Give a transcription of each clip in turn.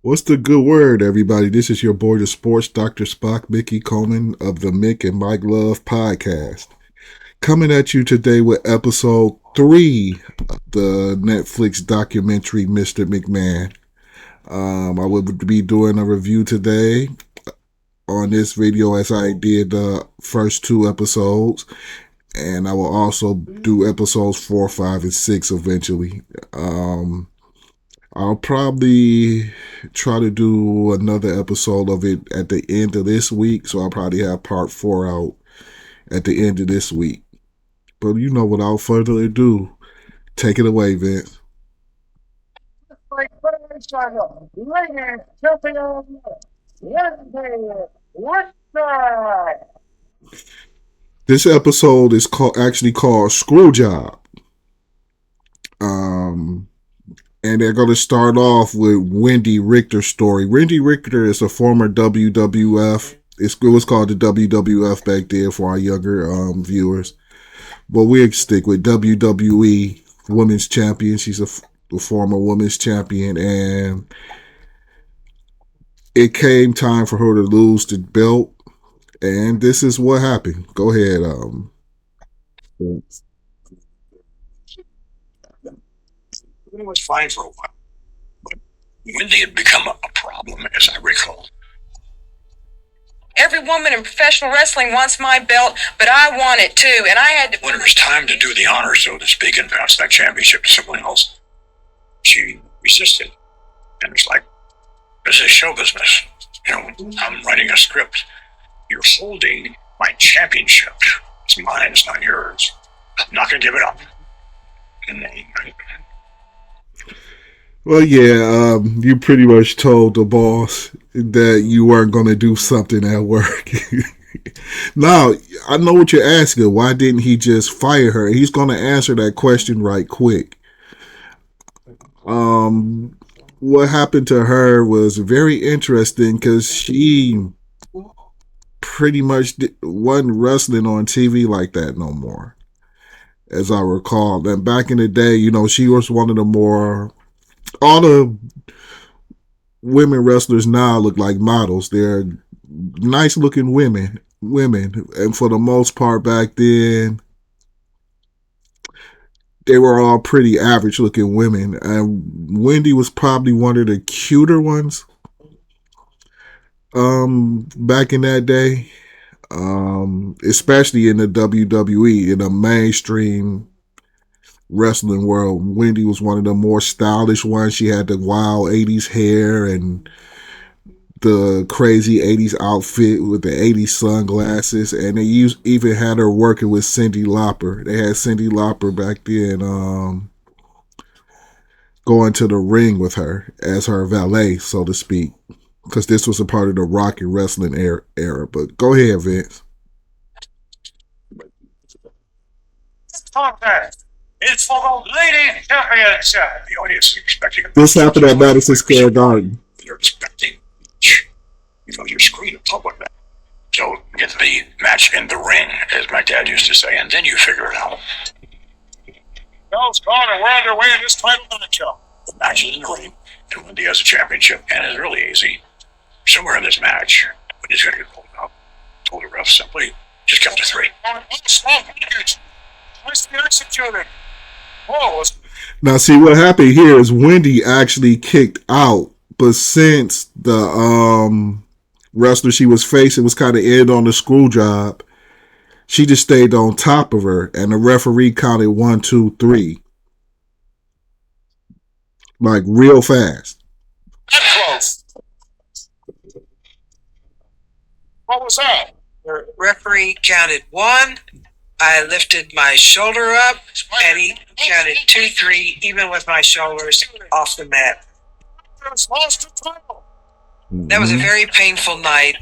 What's the good word, everybody? This is your boy, the sports Dr. Spock, Mickey Coleman of the Mick and Mike Love podcast. Coming at you today with episode 3 of the Netflix documentary, Mr. McMahon. I will be doing a review today on this video as I did the first 2 episodes. And I will also do episodes 4, 5, and 6 eventually. I'll probably try to do another episode of it at the end of this week, so I'll probably have part 4 out at the end of this week. But without further ado, take it away, Vince. This episode is actually called Screwjob. Um, and they're going to start off with Wendy Richter's story. Wendy Richter is a former WWF. It was called the WWF back then for our younger viewers. But we'll stick with WWE Women's Champion. She's a former Women's Champion. And it came time for her to lose the belt. And this is what happened. Go ahead. It was fine for a while, but Wendy had become a problem, as I recall. Every woman in professional wrestling wants my belt, but I want it too, and I had to... When it was time to do the honors, so to speak, and pass that championship to someone else, she resisted. And it's like, this is show business. I'm writing a script. You're holding my championship. It's mine, it's not yours. I'm not going to give it up. And then, Well, yeah, you pretty much told the boss that you weren't going to do something at work. Now, I know what you're asking. Why didn't he just fire her? He's going to answer that question right quick. What happened to her was very interesting because she pretty much wasn't wrestling on TV like that no more, as I recall. And back in the day, she was one of the more... All the women wrestlers now look like models. They're nice looking women, and for the most part back then, they were all pretty average looking women. And Wendy was probably one of the cuter ones. Back in that day, especially in the WWE, in the mainstream wrestling world, Wendy was one of the more stylish ones. She had the wild 80s hair and the crazy 80s outfit with the 80s sunglasses, and they even had her working with Cyndi Lauper. They had Cyndi Lauper back then going to the ring with her as her valet, so to speak, because this was a part of the rock and wrestling era. But go ahead, Vince. it's for the Lady Championship. The audience is expecting This happened at Madison Square Garden. They're expecting, your screen of public. So get the match in the ring, as my dad used to say, and then you figure it out. Bell's gone, and we're underway in this title matchup. The match is in the ring, and Wendy has a championship, and it's really easy. Somewhere in this match, Wendy's going to get pulled out. Told the ref simply, just count to 3. Nicely executed. Now, see, what happened here is Wendy actually kicked out, but since the wrestler she was facing was kind of in on the screw job, she just stayed on top of her, and the referee counted 1, 2, 3, like real fast. Close. What was that? The referee counted 1. I lifted my shoulder up, and he counted 2, 3, even with my shoulders off the mat. That was a very painful night.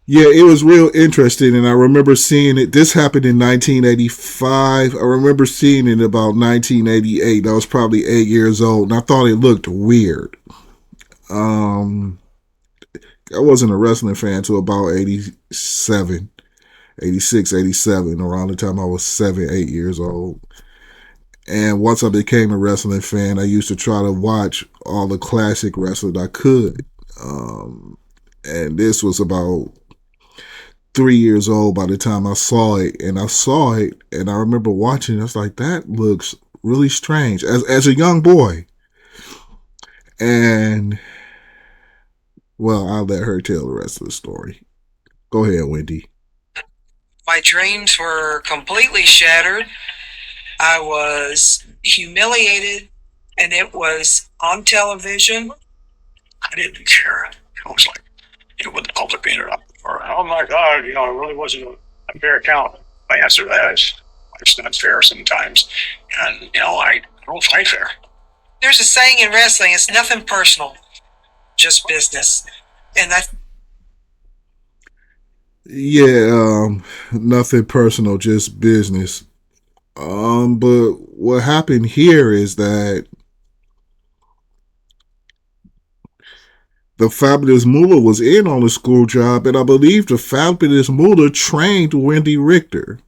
Yeah, it was real interesting, and I remember seeing it. This happened in 1985. I remember seeing it about 1988. I was probably 8 years old, and I thought it looked weird. I wasn't a wrestling fan until about 87. 86, 87, around the time I was 7, 8 years old. And once I became a wrestling fan, I used to try to watch all the classic wrestlers I could. And this was about 3 years old by the time I saw it. And I saw it, and I remember watching it. I was like, that looks really strange as a young boy. And, well, I'll let her tell the rest of the story. Go ahead, Wendy. My dreams were completely shattered. I was humiliated, and it was on television. I didn't care. I was like, with the public being it up. Or, oh my God, it really wasn't a fair count. My answer to that is, it's not fair sometimes. And, I don't fight fair. There's a saying in wrestling, it's nothing personal, just business. And that's... Yeah, nothing personal, just business. But what happened here is that the Fabulous Moolah was in on the school job, and I believe the Fabulous Moolah trained Wendy Richter.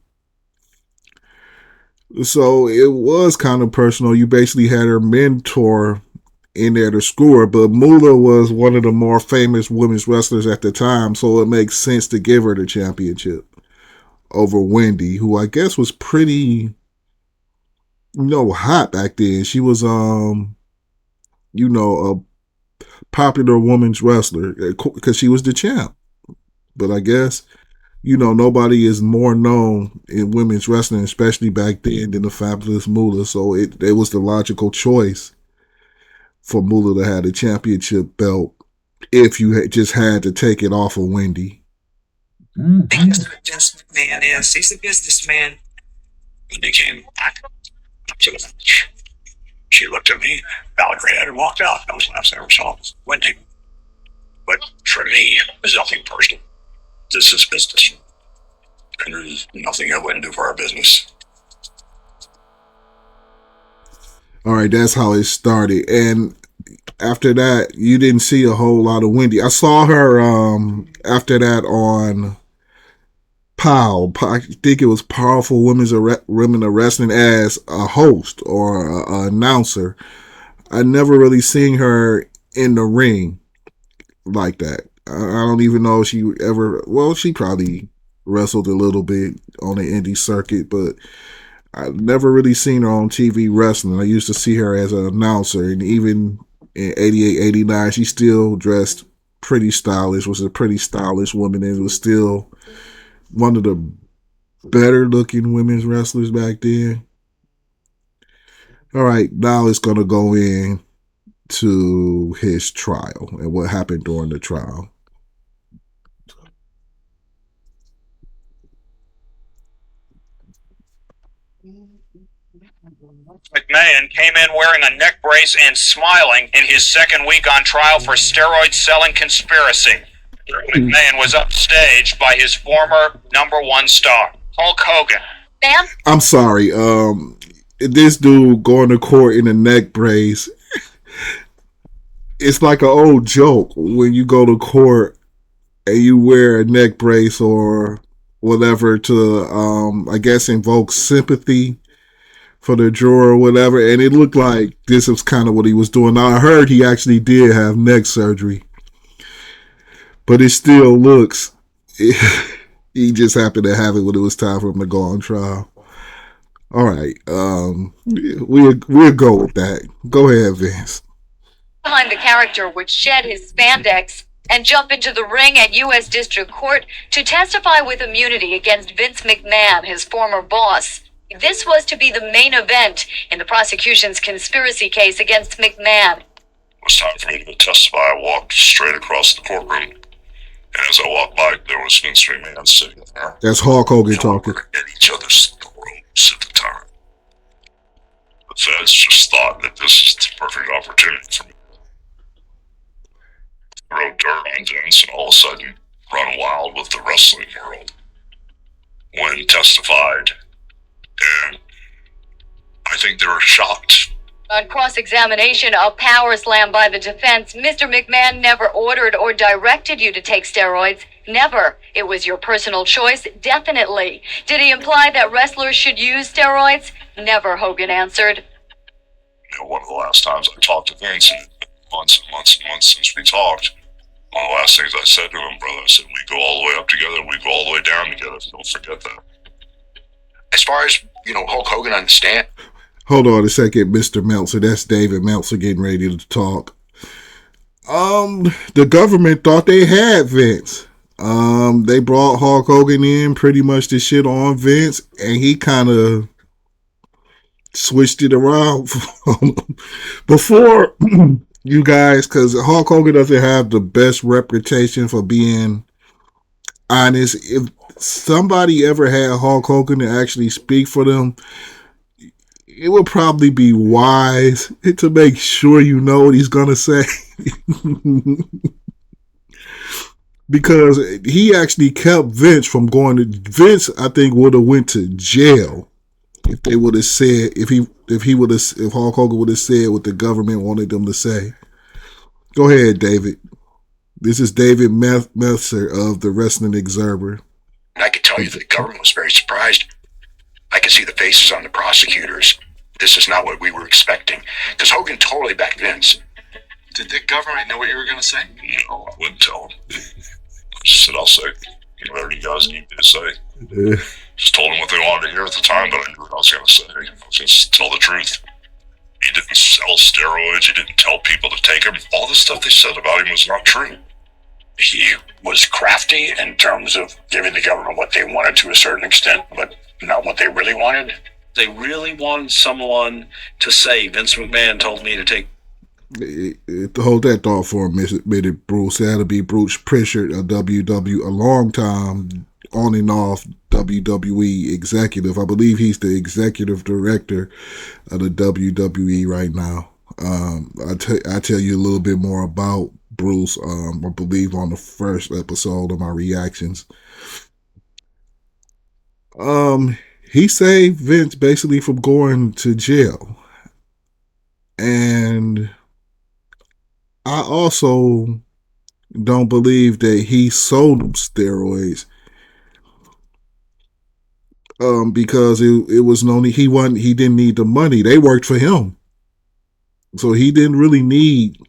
So it was kind of personal. You basically had her mentor in there to school her, but Moolah was one of the more famous women's wrestlers at the time, so it makes sense to give her the championship over Wendy, who I guess was pretty, hot back then. She was, a popular women's wrestler because she was the champ. But I guess, nobody is more known in women's wrestling, especially back then, than the Fabulous Moolah. So it was the logical choice for Moolah to have the championship belt if you just had to take it off of Wendy. That's what Vince McMahon is. He's a businessman. When they came back to the match, she looked at me, bowed her head, and walked out. That was the last I ever saw Wendy. But for me, there's nothing personal. This is business. And there's nothing I wouldn't do for our business. All right, that's how it started. And after that, you didn't see a whole lot of Wendy. I saw her after that on POW. I think it was Powerful Women of Wrestling as a host or an announcer. I never really seen her in the ring like that. I don't even know if she ever, well, she probably wrestled a little bit on the indie circuit, but I've never really seen her on TV wrestling. I used to see her as an announcer, and even in 88, 89, she still dressed pretty stylish, was a pretty stylish woman, and was still one of the better looking women's wrestlers back then. All right, now it's going to go in to his trial and what happened during the trial. McMahon came in wearing a neck brace and smiling in his second week on trial for steroid selling conspiracy. McMahon was upstaged by his former number one star, Hulk Hogan. Ma'am? I'm sorry. This dude going to court in a neck brace. It's like an old joke when you go to court and you wear a neck brace or whatever to, I guess, invoke sympathy for the juror or whatever. And it looked like this was kind of what he was doing. Now, I heard he actually did have neck surgery, but it still looks, he just happened to have it when it was time for him to go on trial. All right. We'll go with that. Go ahead, Vince. Behind the character would shed his spandex and jump into the ring at U.S. District Court to testify with immunity against Vince McMahon, his former boss. This was to be the main event in the prosecution's conspiracy case against McMahon. It was time for me to testify. I walked straight across the courtroom. And as I walked by, there was Vince McMahon sitting there. That's Hulk Hogan talking. At each other's throats at the time. The feds just thought that this is the perfect opportunity for me. Throw dirt on Vince and all of a sudden run wild with the wrestling world. When testified, and I think they were shocked. On cross-examination, a power slam by the defense, Mr. McMahon never ordered or directed you to take steroids. Never. It was your personal choice, definitely. Did he imply that wrestlers should use steroids? Never, Hogan answered. One of the last times I talked to Vince, and months and months and months since we talked, one of the last things I said to him, brother, I said, we go all the way up together, we go all the way down together. Don't forget that. As far as, Hulk Hogan on the stand. Hold on a second, Mr. Meltzer. That's David Meltzer getting ready to talk. The government thought they had Vince. They brought Hulk Hogan in pretty much to shit on Vince, and he kind of switched it around before you guys, because Hulk Hogan doesn't have the best reputation for being honest. If somebody ever had Hulk Hogan to actually speak for them, it would probably be wise to make sure you know what he's gonna say. Because he actually kept Vince from going to Vince. I think would have went to jail if they would have said if Hulk Hogan would have said what the government wanted them to say. Go ahead, David. This is David Meltzer of the Wrestling Observer. And I can tell you that the government was very surprised. I could see the faces on the prosecutors. This is not what we were expecting. Because Hogan totally backed Vince. Did the government know what you were going to say? No, I wouldn't tell them. I just said, I'll say whatever you guys need me to say. Just told them what they wanted to hear at the time, but I knew what I was going to say. I was going to tell the truth. He didn't sell steroids. He didn't tell people to take them. All the stuff they said about him was not true. He was crafty in terms of giving the government what they wanted to a certain extent, but not what they really wanted. They really wanted someone to say, Vince McMahon told me to take. Hold that thought for a minute, Bruce. That'll be Bruce Prichard, a long time on and off WWE executive. I believe he's the executive director of the WWE right now. I tell you a little bit more about Bruce, I believe on the first episode of my reactions. He saved Vince basically from going to jail. And I also don't believe that he sold them steroids. Because it was he didn't need the money. They worked for him. So he didn't really need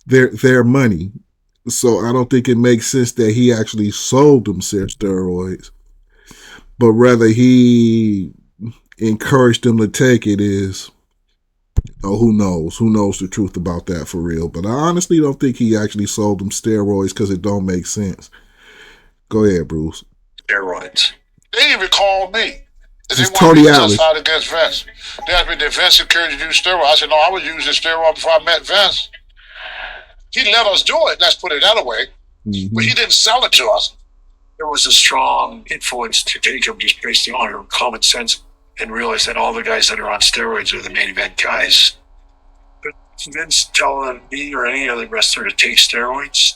their money. So I don't think it makes sense that he actually sold them steroids. But rather he encouraged them to take it. Who knows? Who knows the truth about that for real? But I honestly don't think he actually sold them steroids because it don't make sense. Go ahead, Bruce. Steroids. They even called me. This is Tony Atlas. Out against Vince. They asked me, did Vince encourage you to use steroids? I said, no, I was using steroids before I met Vince. He let us do it, let's put it that way. Mm-hmm. But he didn't sell it to us. There was a strong influence to take him just based on common sense and realize that all the guys that are on steroids are the main event guys. But Vince telling me or any other wrestler to take steroids,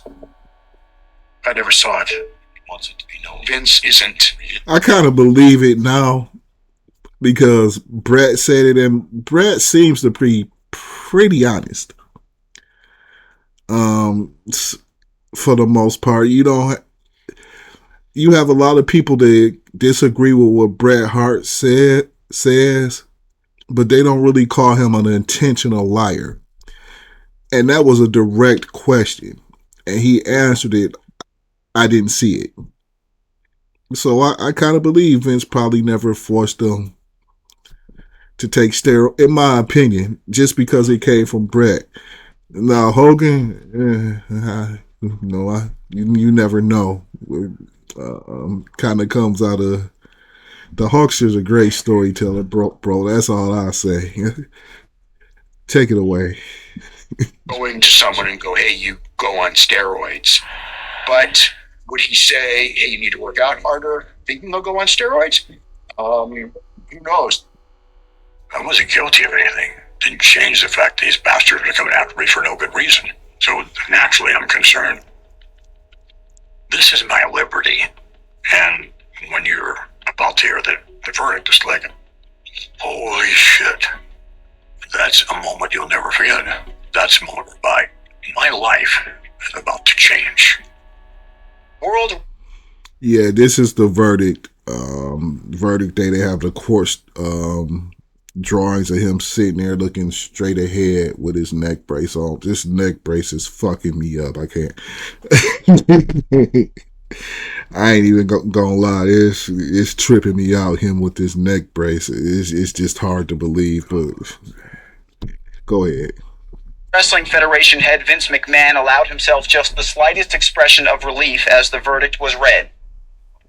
I never saw it. Wants it to be known. Vince isn't. I kind of believe it now because Brett said it, and Brett seems to be pretty honest. For the most part, you have a lot of people that disagree with what Bret Hart says, but they don't really call him an intentional liar. And that was a direct question, and he answered it. I didn't see it. So I kind of believe Vince probably never forced them to take steroids, in my opinion, just because it came from Bret. Now, Hogan, you never know. Kind of comes out of the Hulkster's a great storyteller, bro. That's all I say. Take it away. Going to someone and go, hey, you go on steroids. But would he say, hey, you need to work out harder, thinking they'll go on steroids? Who knows? I wasn't guilty of anything. Didn't change the fact these bastards are coming after me for no good reason. So naturally, I'm concerned. This is my liberty. And when you're about to hear the verdict, it's like, holy shit. That's a moment you'll never forget. That's a moment whereby my life is about to change. World. Yeah, this is the verdict. verdict day, they have the court drawings of him sitting there looking straight ahead with his neck brace on. This neck brace is fucking me up. I can't. I ain't even gonna lie. It's tripping me out. Him with this neck brace. It's just hard to believe. But go ahead. Wrestling Federation head Vince McMahon allowed himself just the slightest expression of relief as the verdict was read.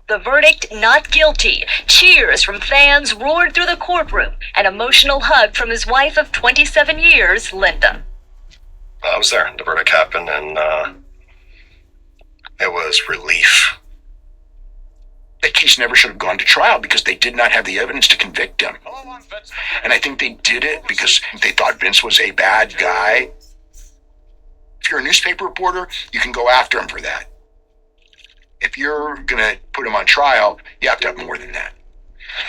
The verdict, not guilty. Cheers from fans roared through the courtroom. An emotional hug from his wife of 27 years, Linda. I was there. The verdict happened, and it was relief. That case never should have gone to trial because they did not have the evidence to convict him. And I think they did it because they thought Vince was a bad guy. If you're a newspaper reporter, you can go after him for that. If you're going to put him on trial, you have to have more than that.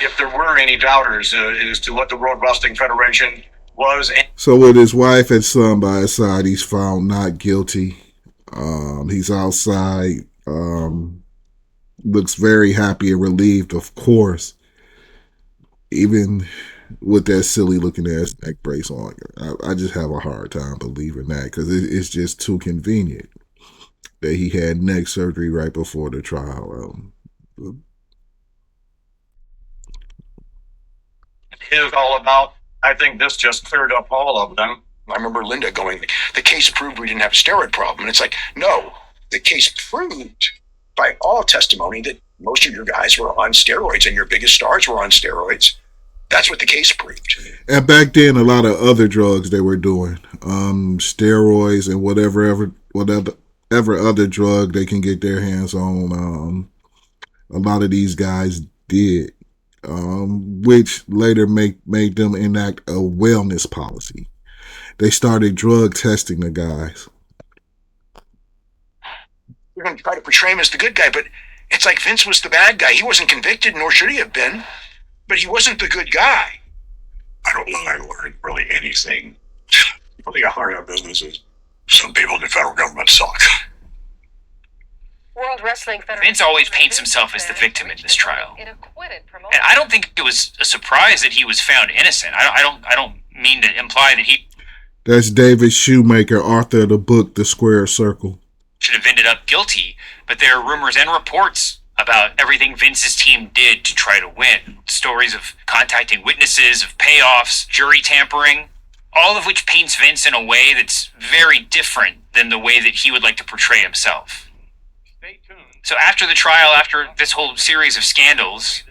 If there were any doubters as to what the World Wrestling Federation was. So with his wife and son by his side, he's found not guilty. He's outside. Looks very happy and relieved, of course. Even with that silly looking ass neck brace on. I just have a hard time believing that because it's just too convenient that he had neck surgery right before the trial. It is all about, I think this just cleared up all of them. I remember Linda going, the case proved we didn't have a steroid problem. And it's like, no, the case proved by all testimony that most of your guys were on steroids and your biggest stars were on steroids. That's what the case proved. And back then, a lot of other drugs they were doing, steroids and whatever other drug they can get their hands on. A lot of these guys did, which later made them enact a wellness policy. They started drug testing the guys. We're going to try to portray him as the good guy, but it's like Vince was the bad guy. He wasn't convicted, nor should he have been, but he wasn't the good guy. I don't know that I learned really anything. People think hard on businesses. Some people in the federal government suck. World Wrestling Federation. Vince always paints himself as the victim in this trial. And I don't think it was a surprise that he was found innocent. I don't mean to imply that he... That's David Shoemaker, author of the book The Square Circle. ...should have ended up guilty, but there are rumors and reports about everything Vince's team did to try to win. Stories of contacting witnesses, of payoffs, jury tampering, all of which paints Vince in a way that's very different than the way that he would like to portray himself. Stay tuned. So after the trial, after this whole series of scandals,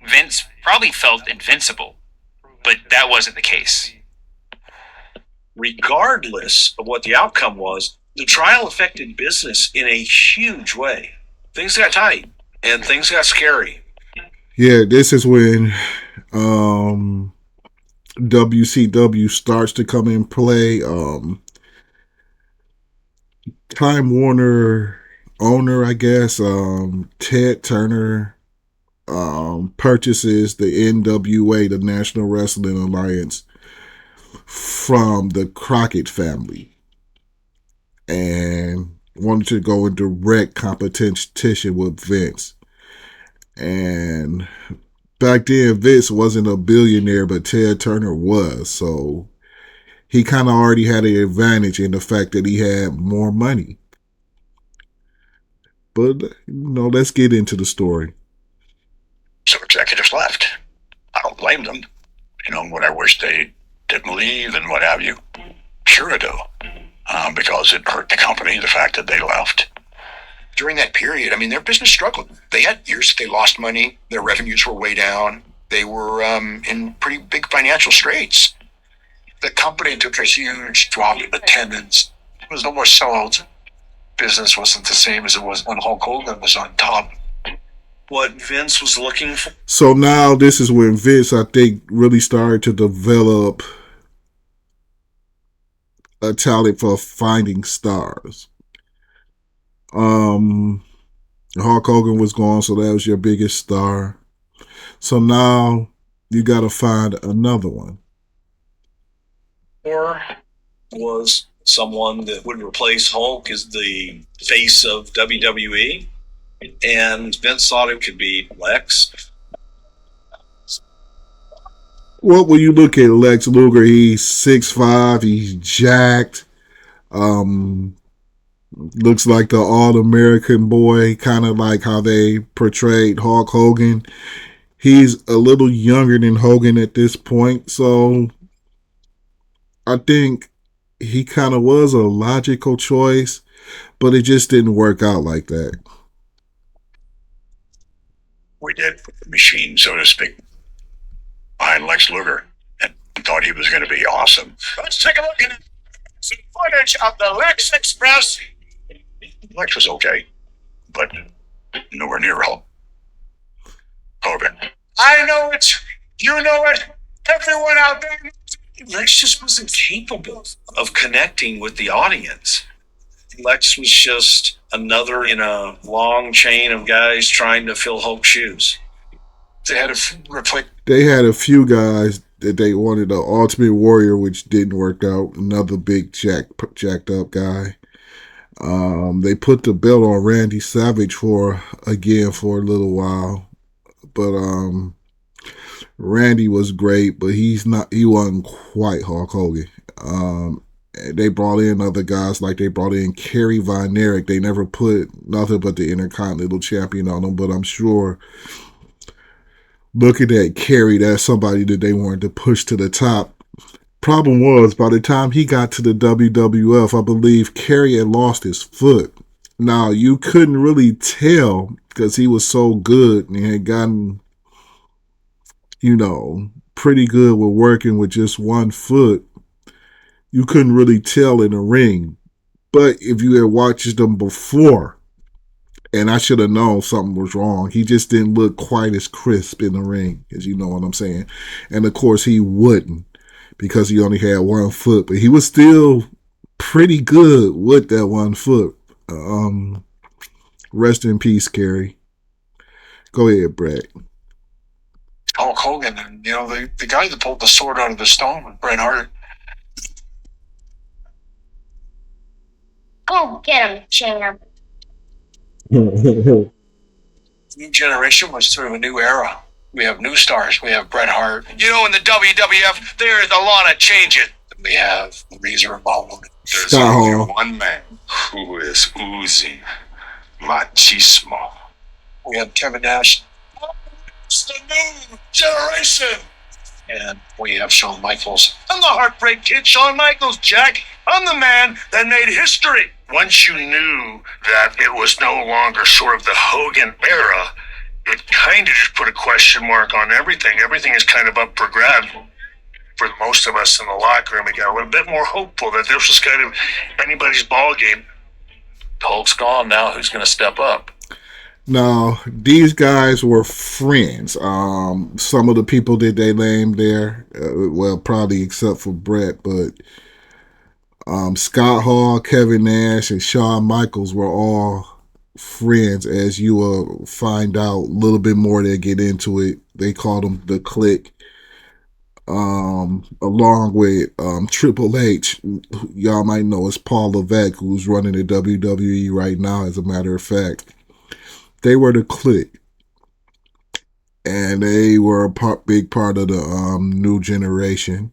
Vince probably felt invincible, but that wasn't the case. Regardless of what the outcome was, the trial affected business in a huge way. Things got tight and things got scary. Yeah, this is when WCW starts to come in play. Time Warner owner, I guess, Ted Turner purchases the NWA, the National Wrestling Alliance, from the Crockett family, and wanted to go in direct competition with Vince. And back then, Vince wasn't a billionaire, but Ted Turner was. So he kind of already had an advantage in the fact that he had more money. But, let's get into the story. Some executives left. I don't blame them. What I wish they didn't leave and what have you. Sure I do. Because it hurt the company, the fact that they left. During that period, their business struggled. They had years that they lost money. Their revenues were way down. They were in pretty big financial straits. The company took a huge drop in attendance. It was no more sellouts. Business wasn't the same as it was when Hulk Hogan was on top. What Vince was looking for. So now this is when Vince, I think, really started to develop a talent for finding stars. Hulk Hogan was gone, so that was your biggest star. So now you got to find another one. Or was someone that would replace Hulk as the face of WWE, and Vince thought it could be Lex. Well, when you look at Lex Luger, he's 6'5", he's jacked. Um, Looks like the all-American boy, kind of like how they portrayed Hulk Hogan. He's a little younger than Hogan at this point, so I think he kind of was a logical choice, but it just didn't work out like that. We did put the machine, so to speak, behind Lex Luger and thought he was going to be awesome. Let's take a look at some footage of the Lex Express. Lex was okay, but nowhere near Hulk Hogan. I know it. You know it. Everyone out there. Lex just wasn't capable of connecting with the audience. Lex was just another in a long chain of guys trying to fill Hulk's shoes. They had to replace. They had a few guys that they wanted, the Ultimate Warrior, which didn't work out. Another big jacked up guy. They put the belt on Randy Savage for a little while, but Randy was great, but he wasn't quite Hulk Hogan. They brought in other guys, like they brought in Kerry Von Erich. They never put nothing but the Intercontinental Champion on him, but I'm sure looking at Kerry, that's somebody that they wanted to push to the top. Problem was, by the time he got to the WWF, I believe Kerry had lost his foot. Now, you couldn't really tell because he was so good and had gotten, pretty good with working with just one foot. You couldn't really tell in the ring. But if you had watched them before, and I should have known something was wrong, he just didn't look quite as crisp in the ring, as you know what I'm saying. And of course, he wouldn't, because he only had one foot, but he was still pretty good with that one foot. Rest in peace, Kerry. Go ahead, Brett. Hulk Hogan, and the guy that pulled the sword out of the stone was Bret Hart. Go get him, champ. New generation was sort of a new era. We have new stars. We have Bret Hart. In the WWF, there is a lot of changes. We have Razor Ramon. There's only one man who is oozing machismo. We have Kevin Nash. It's the new generation. And we have Shawn Michaels. I'm the Heartbreak Kid, Shawn Michaels, Jack. I'm the man that made history. Once you knew that it was no longer sort of the Hogan era, it kind of just put a question mark on everything. Everything is kind of up for grabs. For most of us in the locker room, we got a little bit more hopeful that this was kind of anybody's ball game. Hulk's gone now. Who's going to step up? Now, these guys were friends. Some of the people that they named there, well, probably except for Brett, but Scott Hall, Kevin Nash, and Shawn Michaels were all friends, as you will find out a little bit more. They get into it. They called them the Clique. Along with Triple H, y'all might know as Paul Levesque, who's running the WWE right now, as a matter of fact. They were the Clique. And they were a big part of the new generation,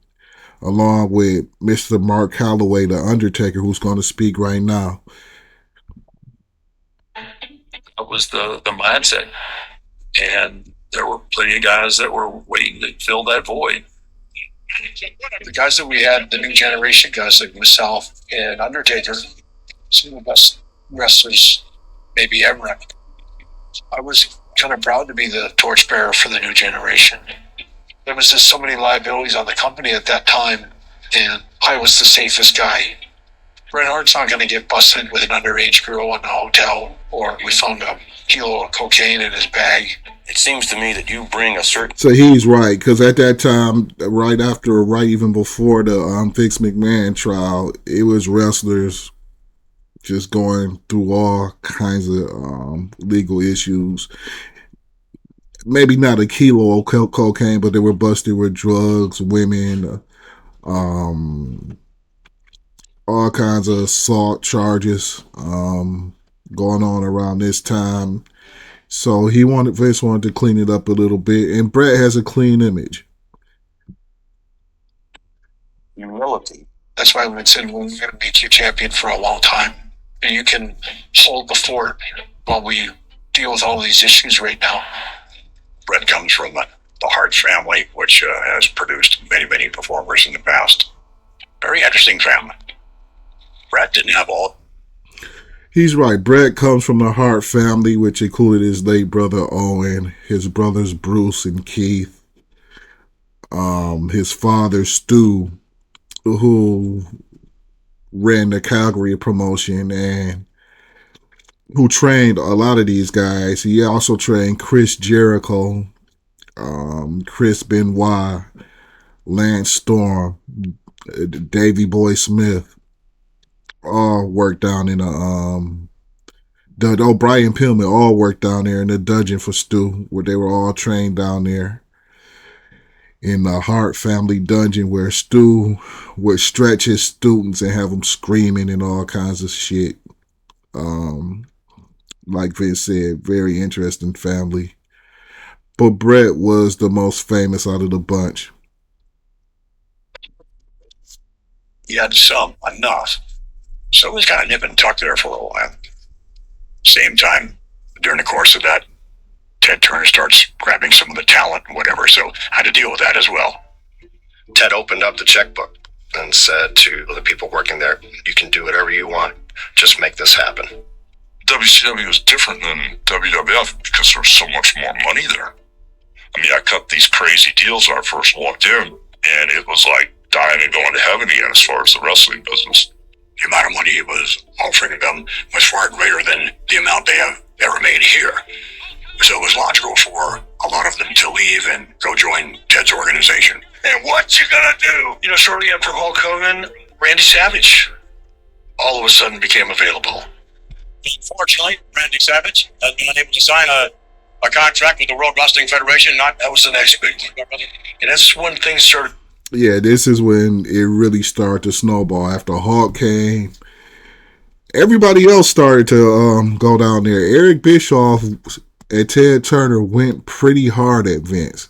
along with Mr. Mark Calloway, the Undertaker, who's going to speak right now. That was the mindset. And there were plenty of guys that were waiting to fill that void. The guys that we had, the new generation guys like myself and Undertaker, some of the best wrestlers maybe ever. I was kind of proud to be the torchbearer for the new generation. There was just so many liabilities on the company at that time, and I was the safest guy. Bret Hart's not going to get busted with an underage girl in a hotel, or we found a kilo of cocaine in his bag. It seems to me that you bring a certain... So he's right, because at that time, right even before the Vince McMahon trial, it was wrestlers just going through all kinds of legal issues. Maybe not a kilo of cocaine, but they were busted with drugs, women, all kinds of assault charges going on around this time. So Vince wanted to clean it up a little bit, and Bret has a clean image. humility. That's why I've been saying we're going to make you champion for a long time. And you can hold the fort while we deal with all these issues right now. Brett comes from the Hart family, which has produced many, many performers in the past. Very interesting family. Brett didn't have all. He's right. Brett comes from the Hart family, which included his late brother Owen, his brothers Bruce and Keith, his father Stu, who ran the Calgary promotion and who trained a lot of these guys. He also trained Chris Jericho, Chris Benoit, Lance Storm, Davey Boy Smith, all worked down in the O'Brien Pillman all worked down there in the dungeon for Stu, where they were all trained down there in the Hart family dungeon, where Stu would stretch his students and have them screaming and all kinds of shit. Like Vince said, very interesting family. But Brett was the most famous out of the bunch. He had some, enough. So it was kind of nip and tuck there for a while. Same time, during the course of that, Ted Turner starts grabbing some of the talent and whatever, so I had to deal with that as well. Ted opened up the checkbook and said to the people working there, you can do whatever you want, just make this happen. WCW was different than WWF because there was so much more money there. I mean, I cut these crazy deals when I first walked in, and it was like dying and going to heaven again as far as the wrestling business. The amount of money he was offering them was far greater than the amount they have ever made here. So it was logical for a lot of them to leave and go join Ted's organization. And what you gonna do? You know, shortly after Hulk Hogan, Randy Savage all of a sudden became available. Unfortunately, Randy Savage has been unable to sign a contract with the World Wrestling Federation. That was the next big thing. And that's when things started. Yeah, this is when it really started to snowball. After Hulk came, everybody else started to go down there. Eric Bischoff and Ted Turner went pretty hard at Vince.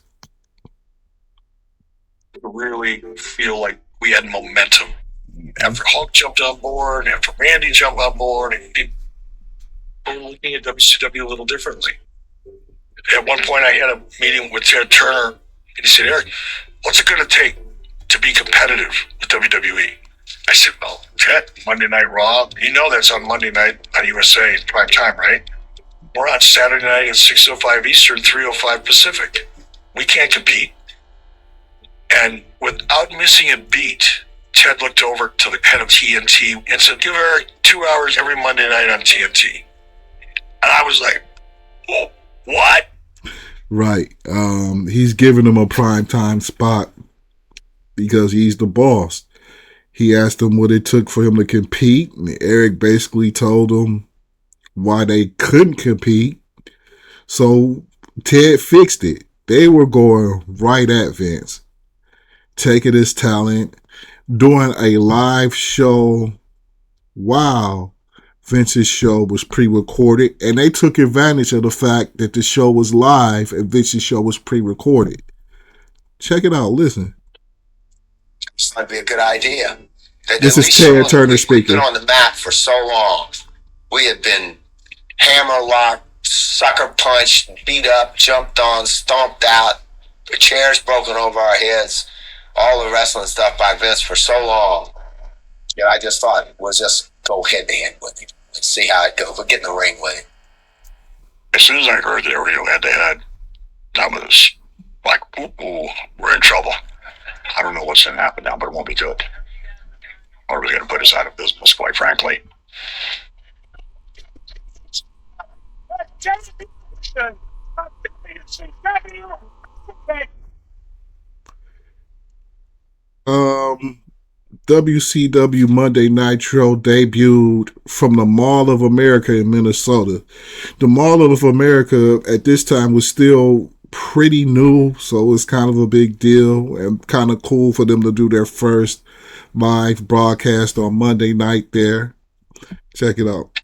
Really feel like we had momentum. After Hulk jumped on board, after Randy jumped on board, and people were looking at WCW a little differently. At one point, I had a meeting with Ted Turner, and he said, Eric, what's it going to take to be competitive with WWE? I said, well, Ted, Monday Night Raw, you know that's on Monday night on USA prime time, right? We're on Saturday night at 6:05 Eastern, 3:05 Pacific. We can't compete. And without missing a beat, Ted looked over to the head of TNT and said, give Eric 2 hours every Monday night on TNT. And I was like, oh, what? Right. He's giving him a prime time spot because he's the boss. He asked him what it took for him to compete, and Eric basically told him why they couldn't compete. So Ted fixed it. They were going right at Vince, taking his talent, doing a live show. Wow. Vince's show was pre-recorded, and they took advantage of the fact that the show was live and Vince's show was pre-recorded. Check it out. Listen. This might be a good idea. This is Ted Turner speaking. We've been on the map for so long. We have been hammer-locked, sucker-punched, beat up, jumped on, stomped out, the chairs broken over our heads, all the wrestling stuff by Vince for so long. Yeah, I just thought we'll just go head-to-head with him and see how it goes. We'll get in the ring with him. As soon as I heard they were going head-to-head, that was like, ooh, we're in trouble. I don't know what's going to happen now, but it won't be good. Or we're going to put us out of business, quite frankly. WCW Monday Nitro debuted from the Mall of America in Minnesota. The Mall of America at this time was still pretty new, so it was kind of a big deal and kind of cool for them to do their first live broadcast on Monday night there. Check it out.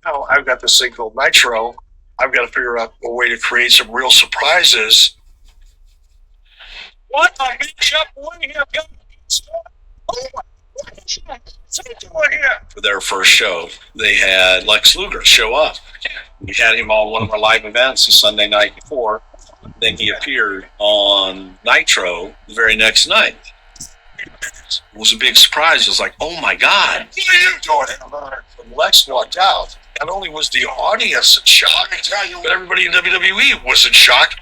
Now I've got this thing called Nitro. I've got to figure out a way to create some real surprises. What a matchup we have got For their first show, they had Lex Luger show up. We had him on one of our live events the Sunday night before. Then he appeared on Nitro the very next night. It was a big surprise. It was like, oh my God. What are you doing? When Lex walked out, not only was the audience in shock, but everybody in WWE was in shock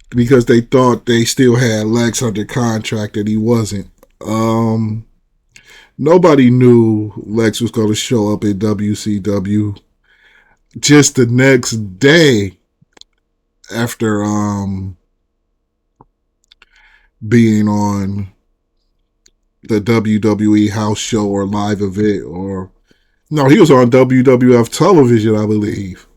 because they thought they still had Lex under contract and he wasn't. Nobody knew Lex was going to show up in WCW. Just the next day after being on the WWE house show or live event, or no, he was on WWF television, I believe.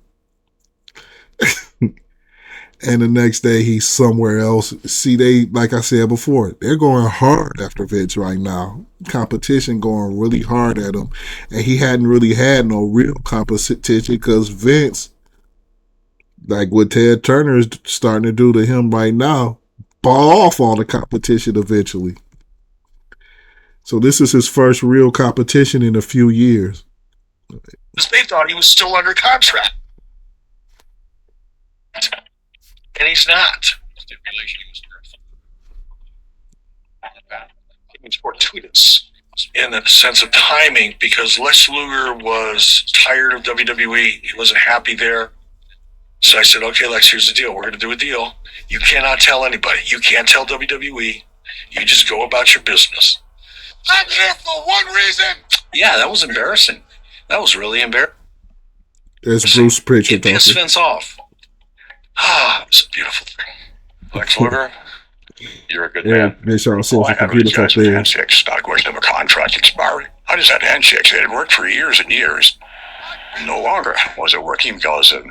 And the next day he's somewhere else. See, they, like I said before, they're going hard after Vince right now. Competition going really hard at him. And he hadn't really had no real competition because Vince, like what Ted Turner is starting to do to him right now, ball off all the competition eventually. So this is his first real competition in a few years. They thought he was still under contract. And he's not. It's fortuitous in the sense of timing because Lex Luger was tired of WWE. He wasn't happy there. So I said, okay, Lex, here's the deal. We're going to do a deal. You cannot tell anybody. You can't tell WWE. You just go about your business. I'm here for one reason. Yeah, that was embarrassing. That was really embarrassing. There's Bruce Pritchard. Get this fence off. Ah, it's a beautiful thing. Lex Luger, you're a good yeah, man. They shall see All I a have is beautiful guys with thing. handshakes, not going to have a contract expiring. I just had handshakes. It had worked for years and years. No longer was it working because of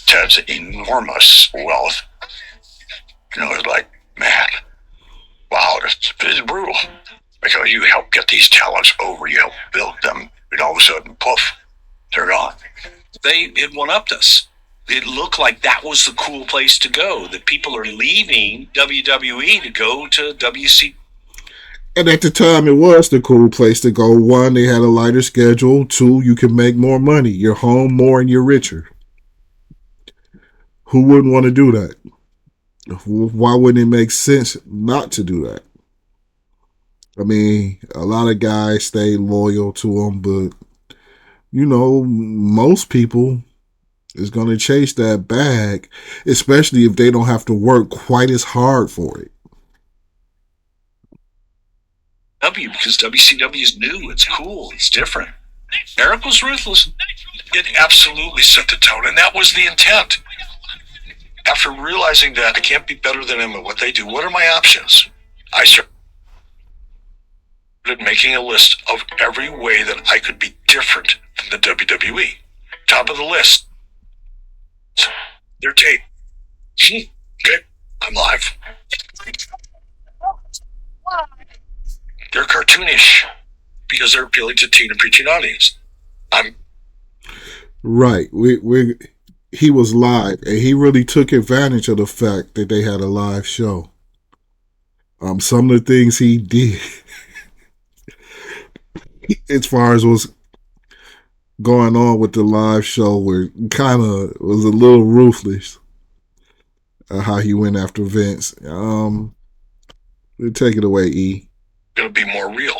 Ted's enormous wealth. You know, it's like, man, wow, this is brutal. Because you help get these talents over, you help build them, and all of a sudden, poof, they're gone. It one-upped us. It looked like that was the cool place to go, that people are leaving WWE to go to WC. And at the time, it was the cool place to go. One, they had a lighter schedule. Two, you can make more money. You're home more and you're richer. Who wouldn't want to do that? Why wouldn't it make sense not to do that? I mean, a lot of guys stay loyal to them, but, you know, most people is going to chase that bag, especially if they don't have to work quite as hard for it. Because WCW is new, it's cool, it's different. Eric was ruthless. It absolutely set the tone, and that was the intent. After realizing that I can't be better than them at what they do, what are my options? I started making a list of every way that I could be different than the WWE. Top of the list, their tape. Okay, I'm live. They're cartoonish because they're appealing to teen and preaching audience. Right. He was live, and he really took advantage of the fact that they had a live show. Some of the things he did, as far as was going on with the live show, were kind of was a little ruthless. How he went after Vince. Take it away, E. Going to be more real.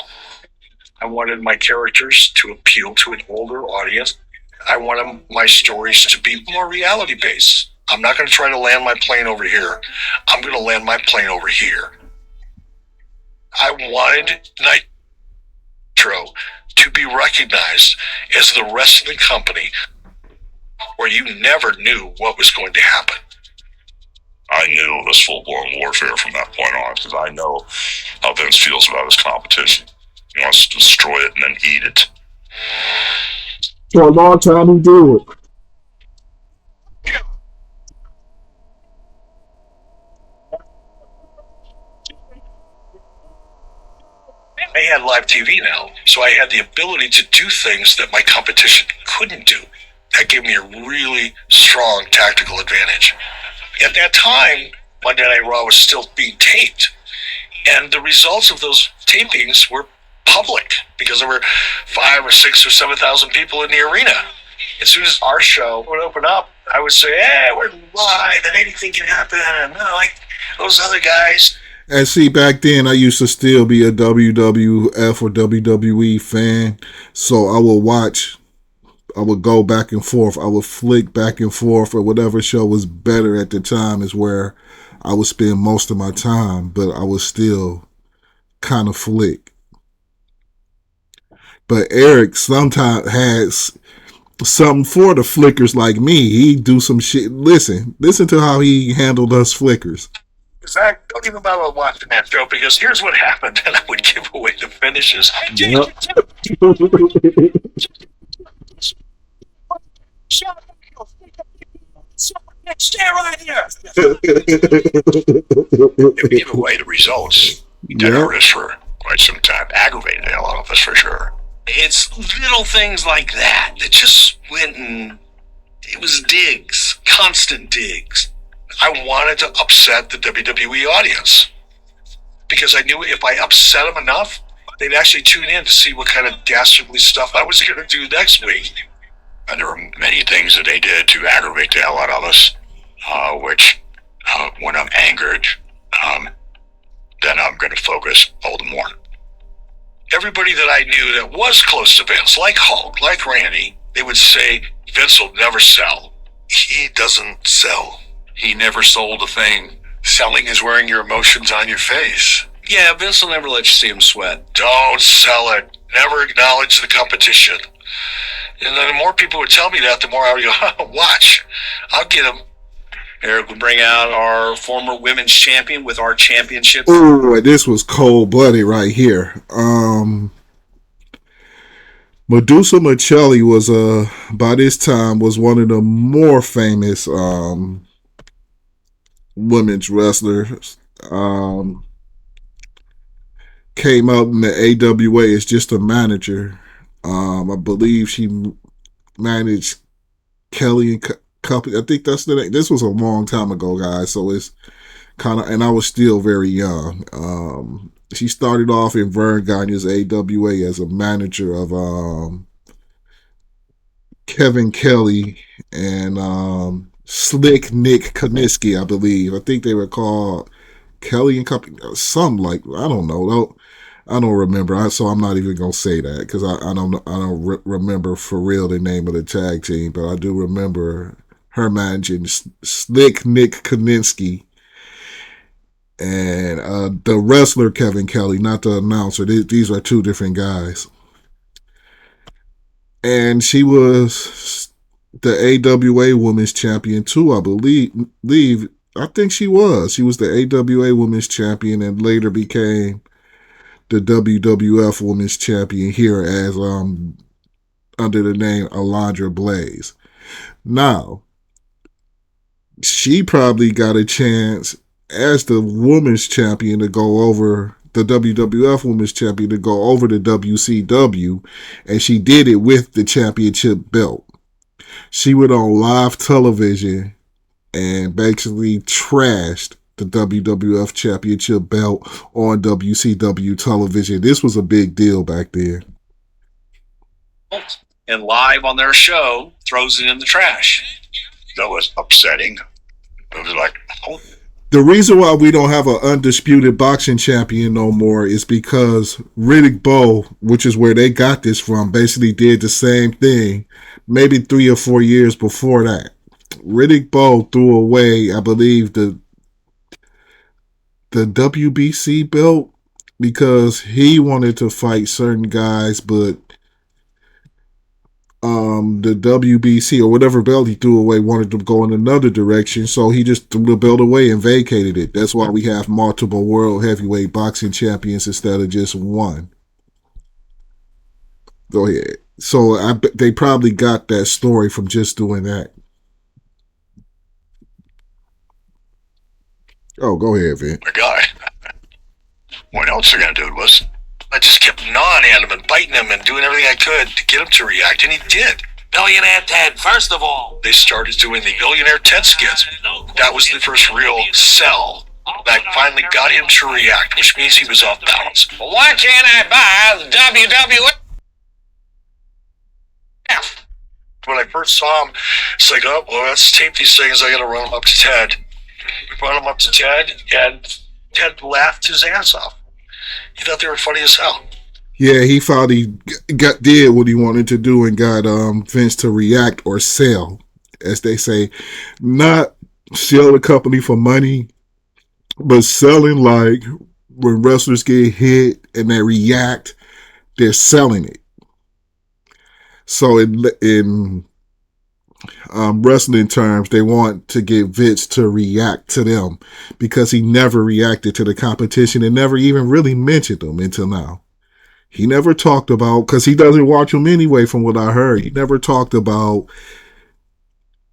I wanted my characters to appeal to an older audience. I wanted my stories to be more reality based. I'm not going to try to land my plane over here. I'm going to land my plane over here. I wanted Nitro to be recognized as the wrestling company where you never knew what was going to happen. I knew it was full-blown warfare from that point on because I know how Vince feels about his competition. He wants to destroy it and then eat it. For a long time, he did. I had live TV now, so I had the ability to do things that my competition couldn't do. That gave me a really strong tactical advantage. At that time, Monday Night Raw was still being taped. And the results of those tapings were public because there were 5 or 6 or 7,000 people in the arena. As soon as our show would open up, I would say, "Hey, we're live and anything can happen." And like those other guys. And see, back then I used to still be a WWF or WWE fan, so I would go back and forth. I would flick back and forth, or whatever show was better at the time is where I would spend most of my time, but I was still kind of flick. But Eric sometimes has something for the flickers like me. He do some shit. Listen to how he handled us flickers. Zach, don't even bother watching that show because here's what happened, and I would give away the finishes. Yep. Stay right here. Give away the results. He did this for quite some time. Aggravated the hell out of us for sure. It's little things like that just went and it was digs, constant digs. I wanted to upset the WWE audience because I knew if I upset them enough, they'd actually tune in to see what kind of dastardly stuff I was going to do next week. And there were many things that they did to aggravate the hell out of us, which when I'm angered, then I'm going to focus all the more. Everybody that I knew that was close to Vince, like Hulk, like Randy, they would say, Vince will never sell. He doesn't sell. He never sold a thing. Selling is wearing your emotions on your face. Yeah, Vince will never let you see him sweat. Don't sell it. Never acknowledge the competition. And the more people would tell me that, the more I would go, watch. I'll get him. Eric would bring out our former women's champion with our championship. Oh, this was cold-blooded right here. Medusa Michelli was by this time was one of the more famous women's wrestlers. Came up in the AWA as just a manager. I believe she managed Kelly and Company. I think that's the name. This was a long time ago, guys. So it's kind of, and I was still very young. She started off in Vern Gagne's AWA as a manager of Kevin Kelly and Slick Nick Koniski, I believe. I think they were called Kelly and Company. Something like, I don't know. I don't remember. So I'm not even gonna say that because I don't remember for real the name of the tag team, but I do remember her managing Slick Nick Koniski and the wrestler Kevin Kelly, not the announcer. These are two different guys. And she was the AWA Women's Champion too, I believe. I think she was. She was the AWA Women's Champion and later became the WWF Women's Champion here as under the name Alundra Blaze. Now, she probably got a chance as the Women's Champion to go over the WWF Women's Champion to go over to WCW, and she did it with the championship belt. She went on live television and basically trashed the WWF Championship belt on WCW television. This was a big deal back then. And live on their show, throws it in the trash. That was upsetting. It was like, oh. The reason why we don't have an undisputed boxing champion no more is because Riddick Bowe, which is where they got this from, basically did the same thing maybe 3 or 4 years before that. Riddick Bowe threw away, I believe, the WBC belt because he wanted to fight certain guys, but the WBC or whatever belt he threw away wanted to go in another direction, so he just threw the belt away and vacated it. That's why we have multiple world heavyweight boxing champions instead of just one. Go ahead. So they probably got that story from just doing that. Oh, go ahead, Vin. My God. What else they're going to do was I just kept gnawing at him and biting him and doing everything I could to get him to react, and he did. Billionaire Ted, first of all. They started doing the Billionaire Ted skits. That was the first real sell That finally got him to react, which means he was off balance. Well, why can't I buy the WWE? When I first saw him, it's like, oh, well, let's tape these things. I got to run them up to Ted. We brought him up to Ted, and Ted laughed his ass off. He thought they were funny as hell. Yeah, he finally did what he wanted to do and got Vince to react or sell, as they say, not sell the company for money, but selling like when wrestlers get hit and they react, they're selling it. So in wrestling terms, they want to get Vince to react to them because he never reacted to the competition and never even really mentioned them until now. He never talked about, because he doesn't watch them anyway from what I heard, he never talked about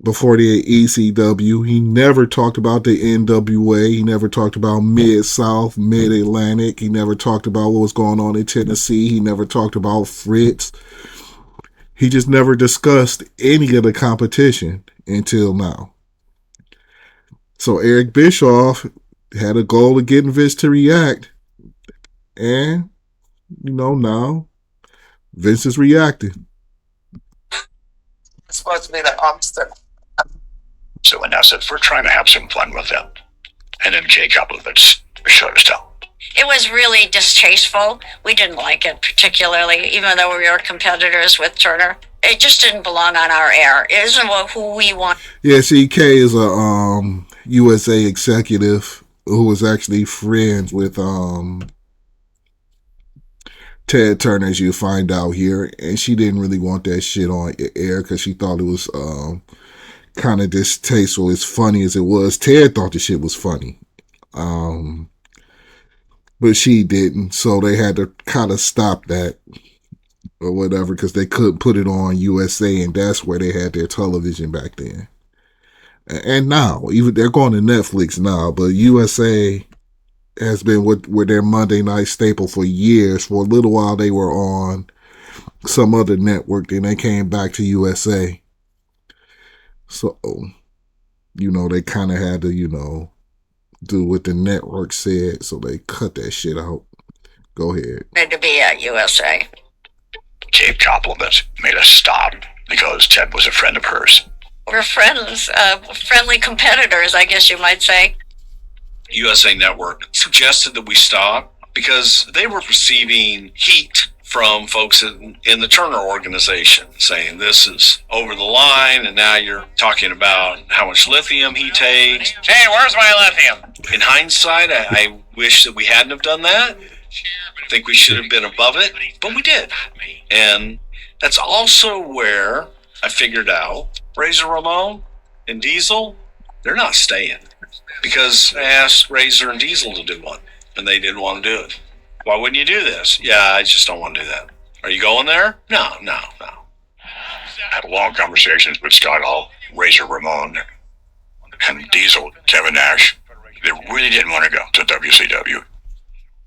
before the ECW, he never talked about the NWA, he never talked about Mid-South, Mid-Atlantic, he never talked about what was going on in Tennessee, he never talked about Fritz. He just never discussed any of the competition until now. So Eric Bischoff had a goal of getting Vince to react. And, now Vince is reacting. It's supposed to be the opposite. So in essence, we're trying to have some fun with them. And then Jay Koplovitz shut us down. It was really distasteful. We didn't like it particularly, even though we were competitors with Turner. It just didn't belong on our air. It isn't who we want. Yeah, CK is a USA executive who was actually friends with Ted Turner, as you find out here, and she didn't really want that shit on air because she thought it was kind of distasteful. As funny as it was, Ted thought the shit was funny. But she didn't, so they had to kind of stop that or whatever because they couldn't put it on USA, and that's where they had their television back then. And now, even they're going to Netflix now, but USA has been with their Monday night staple for years. For a little while, they were on some other network, then they came back to USA. So, they kind of had to, do what the network said, so they cut that shit out. Go ahead. Need to be at USA. Gave compliments, made us stop because Ted was a friend of hers. We're friends, friendly competitors, I guess you might say. USA Network suggested that we stop because they were receiving heat from folks in the Turner organization saying this is over the line, and now you're talking about how much lithium he takes. Hey, where's my lithium? In hindsight, I wish that we hadn't have done that. I think we should have been above it, but we did. And that's also where I figured out Razor Ramon and Diesel, they're not staying. Because I asked Razor and Diesel to do one, and they didn't want to do it. Why wouldn't you do this? Yeah, I just don't want to do that. Are you going there? No. Had long conversations with Scott Hall, Razor Ramon, and Diesel, Kevin Nash. They really didn't want to go to WCW.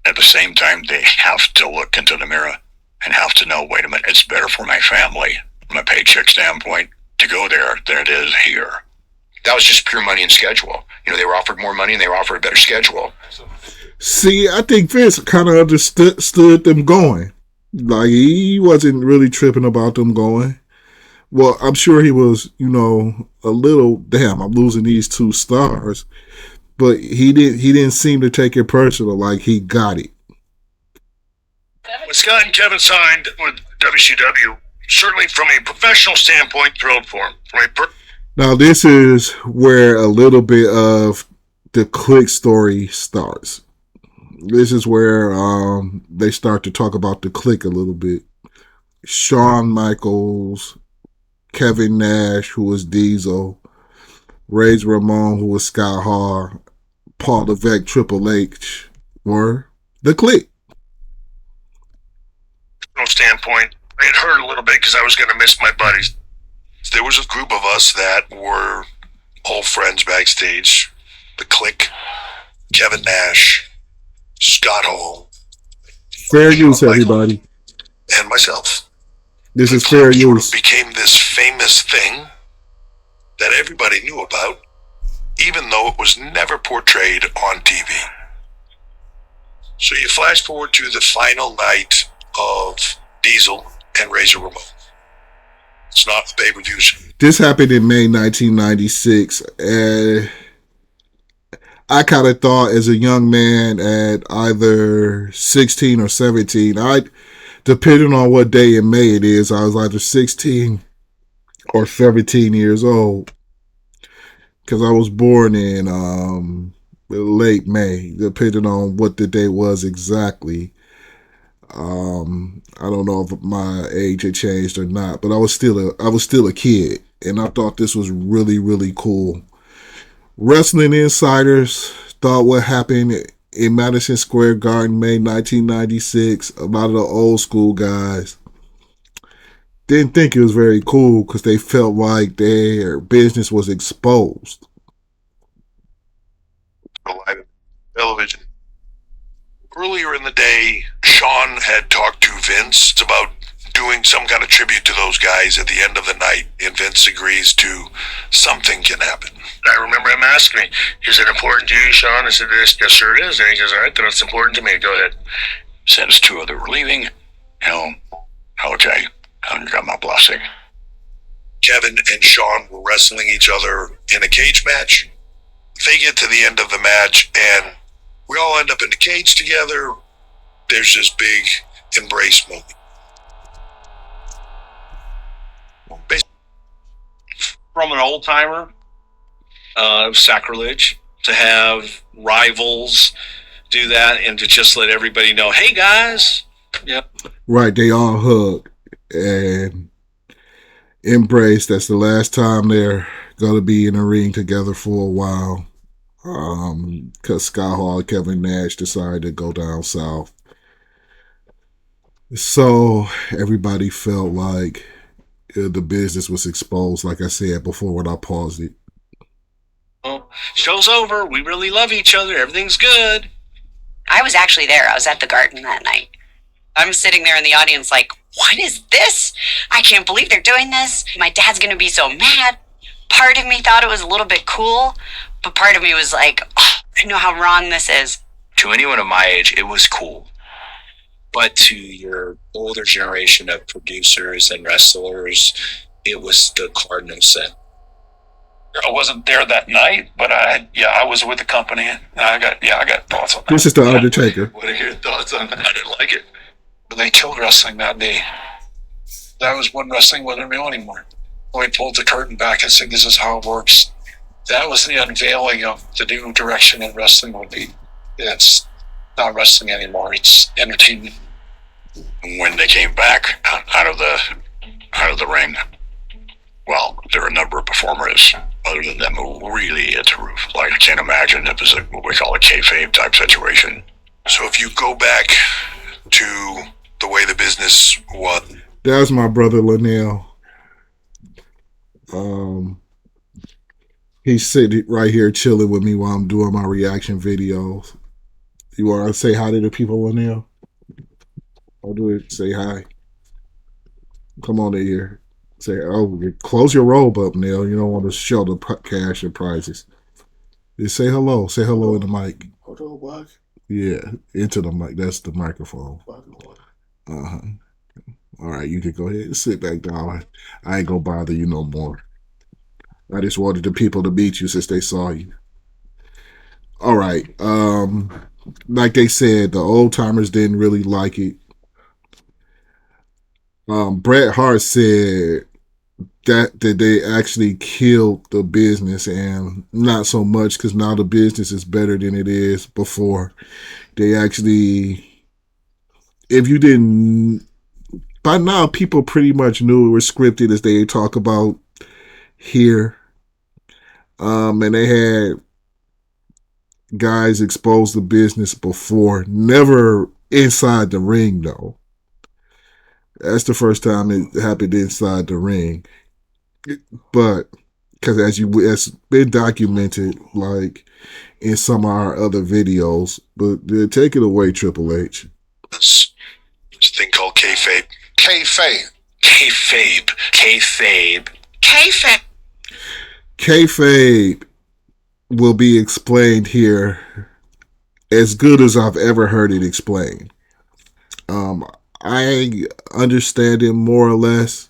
At the same time, they have to look into the mirror and have to know, wait a minute, it's better for my family, from a paycheck standpoint, to go there than it is here. That was just pure money and schedule. They were offered more money and they were offered a better schedule. See, I think Vince kind of understood them going. Like, he wasn't really tripping about them going. Well, I'm sure he was, a little, damn, I'm losing these 2 stars. But he didn't seem to take it personal, like he got it. When Scott and Kevin signed with WCW, certainly from a professional standpoint, thrilled for him. Now, this is where a little bit of the Click story starts. This is where they start to talk about the Click a little bit. Shawn Michaels, Kevin Nash, who was Diesel, Razor Ramon, who was Scott Hall, Paul Levesque, Triple H, were the Click. Standpoint, it hurt a little bit because I was going to miss my buddies. There was a group of us that were all friends backstage. The Click, Kevin Nash, Scott Hall. Fair use, everybody. And myself. This is fair use. Sort of became this famous thing that everybody knew about even though it was never portrayed on TV. So you flash forward to the final night of Diesel and Razor Ramon. It's not the pay-per-view. This happened in May 1996, and I kind of thought as a young man at either 16 or 17, depending on what day in May it is, I was either 16 or 17 years old, because I was born in late May, depending on what the day was exactly. I don't know if my age had changed or not, but I was still a kid, and I thought this was really, really cool. Wrestling insiders thought what happened in Madison Square Garden, May 1996, a lot of the old school guys didn't think it was very cool because they felt like their business was exposed. Live television. Earlier in the day, Sean had talked to Vince about doing some kind of tribute to those guys at the end of the night, and Vince agrees to something can happen. I remember him asking me, is it important to you, Sean? I said, yes, sir it is. And he goes, all right, then it's important to me. Go ahead. Since two of them were leaving, okay, you got my blessing. Kevin and Sean were wrestling each other in a cage match. They get to the end of the match, and we all end up in the cage together. There's this big embrace moment. From an old timer, sacrilege to have rivals do that and to just let everybody know, hey guys. Yep. Right, they all hug and embrace. That's the last time they're going to be in the ring together for a while. Because Scott Hall and Kevin Nash decided to go down south. So everybody felt like the business was exposed, like I said before when I paused it. Well, show's over. We really love each other. Everything's good. I was actually there. I was at the Garden that night. I'm sitting there in the audience like, what is this? I can't believe they're doing this. My dad's going to be so mad. Part of me thought it was a little bit cool, but part of me was like, oh, I know how wrong this is. To anyone of my age, it was cool. But to your older generation of producers and wrestlers, it was the cardinal sin. I wasn't there that night, but I was with the company. And I got thoughts on that. This is the Undertaker. What are your thoughts on that? I didn't like it. But they killed wrestling that day. That was when wrestling wasn't real anymore. When we pulled the curtain back and said, this is how it works. That was the unveiling of the new direction in wrestling would be. It's not wrestling anymore. It's entertainment. When they came back out of the ring, well, there were a number of performers other than them who really hit the roof. Like, I can't imagine it was what we call a kayfabe type situation. So if you go back to the way the business was. That's my brother Linnell. He's sitting right here chilling with me while I'm doing my reaction videos. You want to say hi to the people, Linnell? I'll do it. Say hi. Come on in here. Say, close your robe up, Neil. You don't want to show the cash and prizes. Just say hello. Say hello in the mic. Yeah, into the mic. That's the microphone. Uh-huh. All right, you can go ahead and sit back down. I ain't gonna bother you no more. I just wanted the people to meet you since they saw you. All right. Like they said, the old timers didn't really like it. Bret Hart said that they actually killed the business, and not so much because now the business is better than it is before. They actually, if you didn't, by now people pretty much knew it was scripted, as they talk about here. And they had guys expose the business before, never inside the ring though. That's the first time it happened inside the ring. But because it's been documented, like in some of our other videos. But take it away, Triple H. This thing called kayfabe. Kayfabe. Kayfabe. Kayfabe will be explained here as good as I've ever heard it explained. I understand it more or less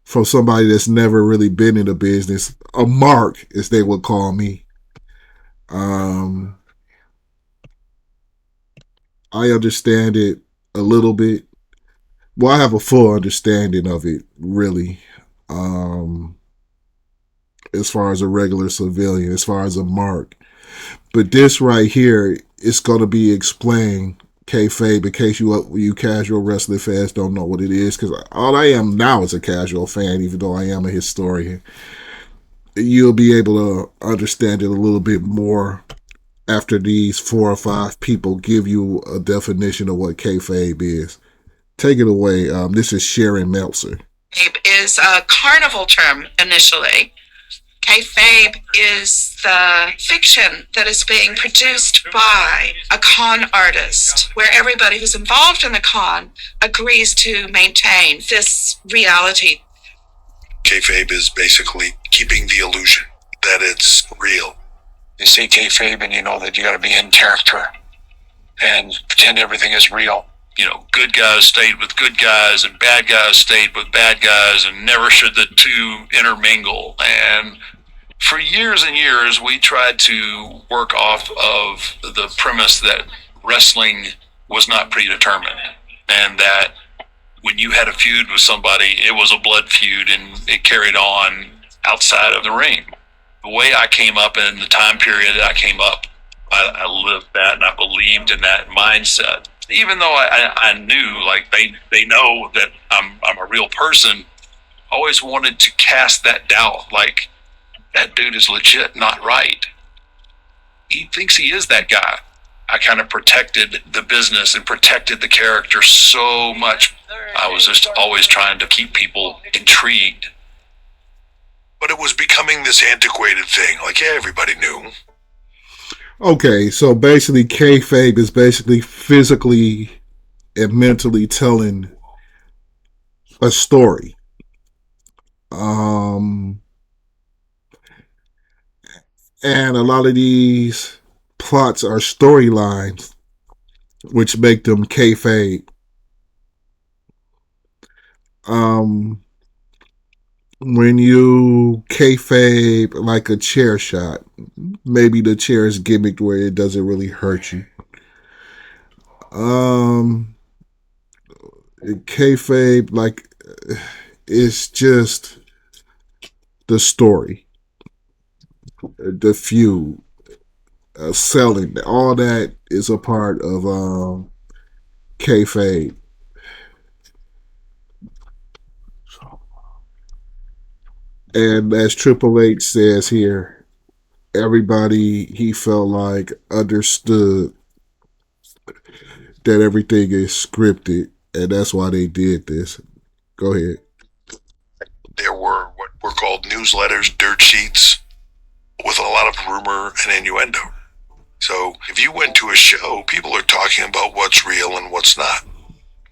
from somebody that's never really been in the business, a mark, as they would call me. I understand it a little bit. Well, I have a full understanding of it, really. Um, as far as a regular civilian, as far as a mark. But this right here is going to be explained, kayfabe, in case you casual wrestling fans don't know what it is, because all I am now is a casual fan, even though I am a historian. You'll be able to understand it a little bit more after these 4 or 5 people give you a definition of what kayfabe is. Take it away. This is Sharon Meltzer. Kayfabe is a carnival term initially. Kayfabe is the fiction that is being produced by a con artist, where everybody who's involved in the con agrees to maintain this reality. Kayfabe is basically keeping the illusion that it's real. You see kayfabe and you know that you got to be in character and pretend everything is real. You know, good guys stayed with good guys and bad guys stayed with bad guys, and never should the two intermingle. And for years and years, we tried to work off of the premise that wrestling was not predetermined, and that when you had a feud with somebody, it was a blood feud and it carried on outside of the ring. The way I came up in the time period that I came up, I lived that and I believed in that mindset. Even though I knew, like, they know that I'm a real person, I always wanted to cast that doubt, like, that dude is legit not right. He thinks he is that guy. I kind of protected the business and protected the character so much. I was just always trying to keep people intrigued. But it was becoming this antiquated thing, like everybody knew. Okay, so basically kayfabe is basically physically and mentally telling a story. And a lot of these plots are storylines, which make them kayfabe. When you kayfabe like a chair shot, maybe the chair is gimmicked where it doesn't really hurt you. Kayfabe, like, it's just the story, the feud, selling, all that is a part of kayfabe. And as Triple H says here, everybody he felt like understood that everything is scripted, and that's why they did this. Go ahead. There were what were called newsletters, dirt sheets, with a lot of rumor and innuendo. So if you went to a show, people are talking about what's real and what's not.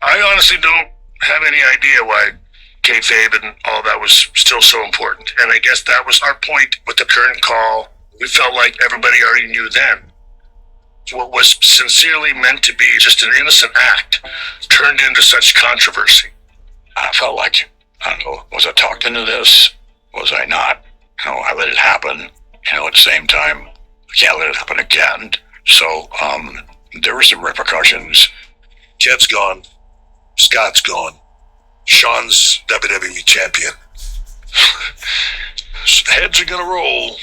I honestly don't have any idea why kayfabe and all that was still so important. And I guess that was our point with the current call. We felt like everybody already knew then. What was sincerely meant to be just an innocent act turned into such controversy. I felt like, I don't know, was I talked into this? Was I not? You know, I let it happen. You know, at the same time, I can't let it happen again. So, there were some repercussions. Jed's gone. Scott's gone. Sean's WWE champion. Heads are going to roll,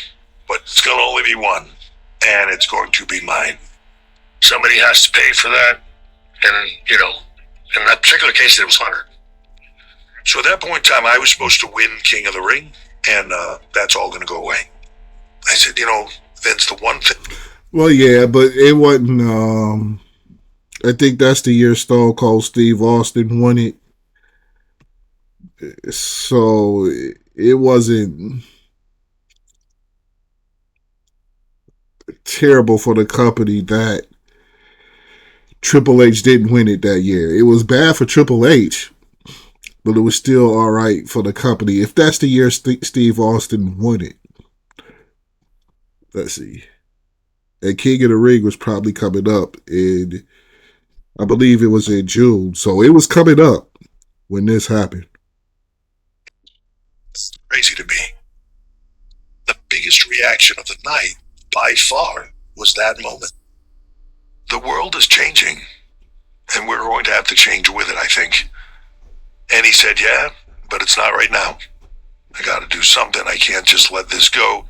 but it's going to only be one. And it's going to be mine. Somebody has to pay for that. And, you know, in that particular case, it was Hunter. So at that point in time, I was supposed to win King of the Ring, and that's all going to go away. I said, you know, Vince, the one thing. Well, yeah, but it wasn't. I think that's the year Stone Cold Steve Austin won it. So it wasn't terrible for the company that Triple H didn't win it that year. It was bad for Triple H, but it was still all right for the company. If that's the year Steve Austin won it, let's see. And King of the Ring was probably coming up in, I believe it was in June. So it was coming up when this happened. It's crazy to me. The biggest reaction of the night, by far, was that moment. The world is changing, and we're going to have to change with it, I think. And he said, yeah, but it's not right now. I got to do something. I can't just let this go.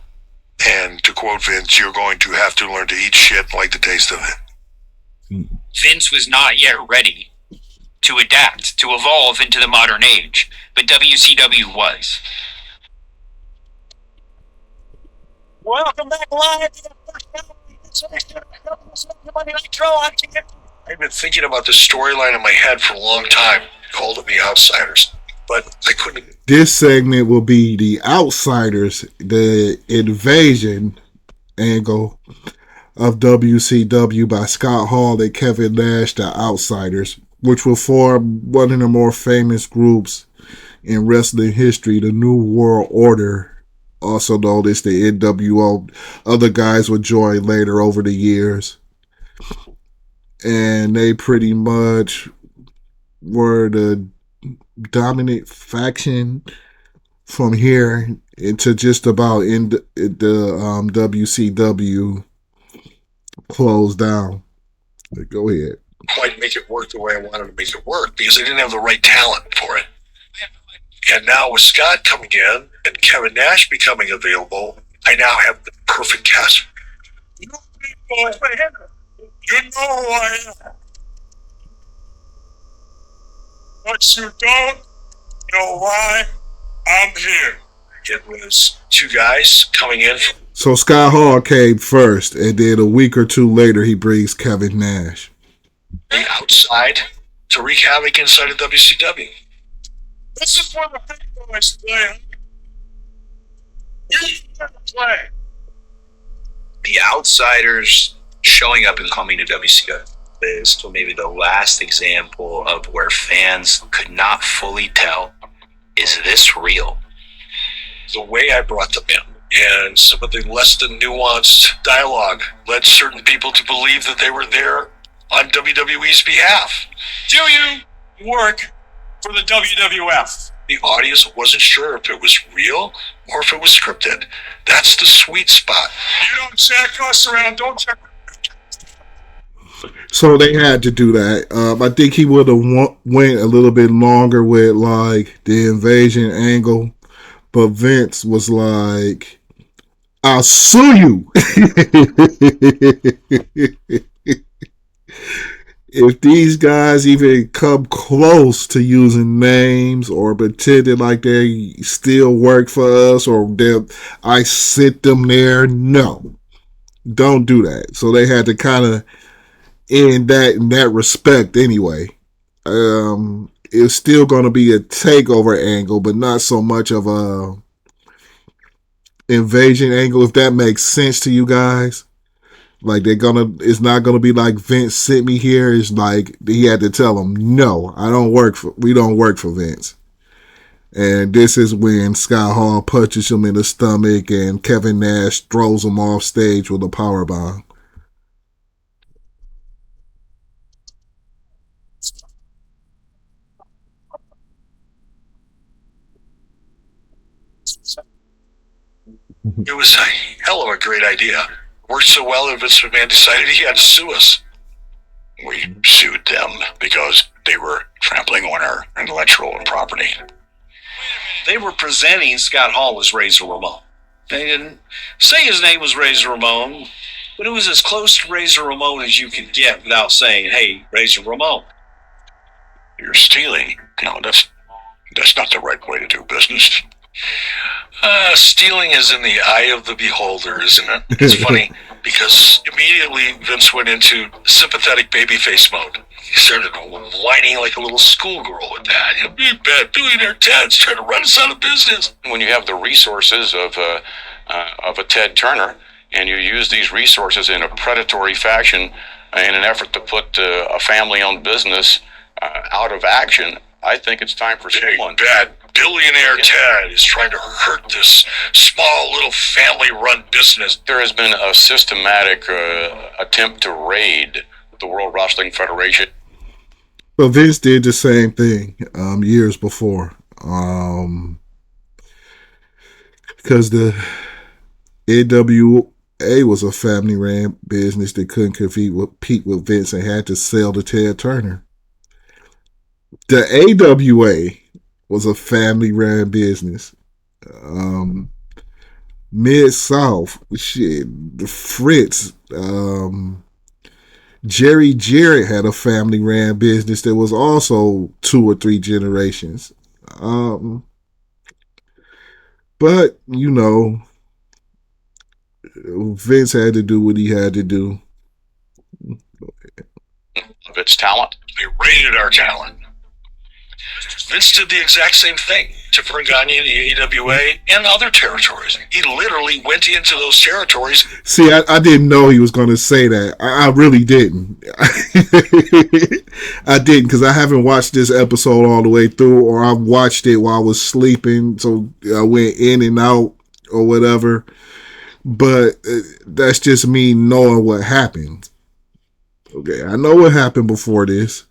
And to quote Vince, you're going to have to learn to eat shit and like the taste of it. Vince was not yet ready to adapt, to evolve into the modern age, but WCW was. Welcome back live to the first I've been thinking about this storyline in my head for a long time. Called it The Outsiders, but I couldn't. This segment will be the Outsiders, the invasion angle of WCW by Scott Hall and Kevin Nash, the Outsiders, which will form one of the more famous groups in wrestling history, the New World Order, also known as the NWO. Other guys would join later over the years. And they pretty much were the dominant faction from here into just about in the WCW closed down. Go ahead. Quite make it work the way I wanted to make it work because I didn't have the right talent for it. And now with Scott coming in and Kevin Nash becoming available, I now have the perfect cast. You know who I am. But you don't know why I'm here. It was two guys coming in. So Scott Hall came first, and then a week or two later, he brings Kevin Nash. The outside to wreak havoc inside of WCW. This is where the big boys play. You never play. The Outsiders showing up and coming to WCW is maybe the last example of where fans could not fully tell, is this real? The way I brought them in and some of the less than nuanced dialogue led certain people to believe that they were there on WWE's behalf. Do you work for the WWF? The audience wasn't sure if it was real or if it was scripted. That's the sweet spot. You don't check us around, don't check. So they had to do that. I think he would have went a little bit longer with like the invasion angle, but Vince was like, "I'll sue you if these guys even come close to using names or pretending like they still work for us or I sent them there. No, don't do that." So they had to kind of in that respect anyway. It's still going to be a takeover angle, but not so much of a invasion angle, if that makes sense to you guys. Like it's not gonna be like Vince sent me here. It's like he had to tell him, no, we don't work for Vince. And this is when Scott Hall punches him in the stomach and Kevin Nash throws him off stage with a powerbomb. It was a hell of a great idea. Worked so well that Vince McMahon decided he had to sue us. We sued them because they were trampling on our intellectual property. They were presenting Scott Hall as Razor Ramon. They didn't say his name was Razor Ramon, but it was as close to Razor Ramon as you could get without saying, hey, Razor Ramon. You're stealing. No, that's not the right way to do business. Stealing is in the eye of the beholder, isn't it? It's funny because immediately Vince went into sympathetic babyface mode. He started whining like a little schoolgirl with that. You bad billionaire Ted's trying to run us out of business. When you have the resources of a Ted Turner, and you use these resources in a predatory fashion in an effort to put a family-owned business out of action, I think it's time for someone. Bad billionaire Ted is trying to hurt this small little family-run business. There has been a systematic attempt to raid the World Wrestling Federation. But Vince did the same thing years before. Because the NWA was a family-ran business that couldn't compete with Vince and had to sell to Ted Turner. The AWA was a family-ran business. Mid-South, shit, the Fritz, Jerry Jarrett had a family-ran business that was also 2 or 3 generations. But, you know, Vince had to do what he had to do. Of its talent. They raided our talent. Vince did the exact same thing to Vern Gagne, the AWA, and other territories. He literally went into those territories. See, I didn't know he was going to say that. I really didn't. I didn't, because I haven't watched this episode all the way through, or I watched it while I was sleeping, so I went in and out or whatever. But that's just me knowing what happened. Okay, I know what happened before this.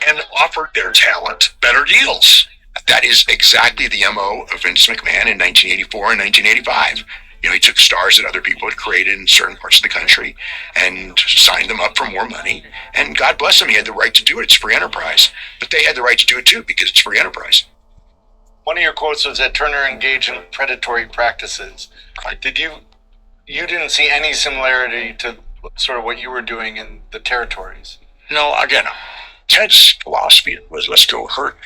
And offered their talent better deals. That is exactly the MO of Vince McMahon in 1984 and 1985. You know, he took stars that other people had created in certain parts of the country and signed them up for more money. And God bless him, he had the right to do it. It's free enterprise. But they had the right to do it too, because it's free enterprise. One of your quotes was that Turner engaged in predatory practices. Did you didn't see any similarity to sort of what you were doing in the territories? No, again, Ted's philosophy was, let's go hurt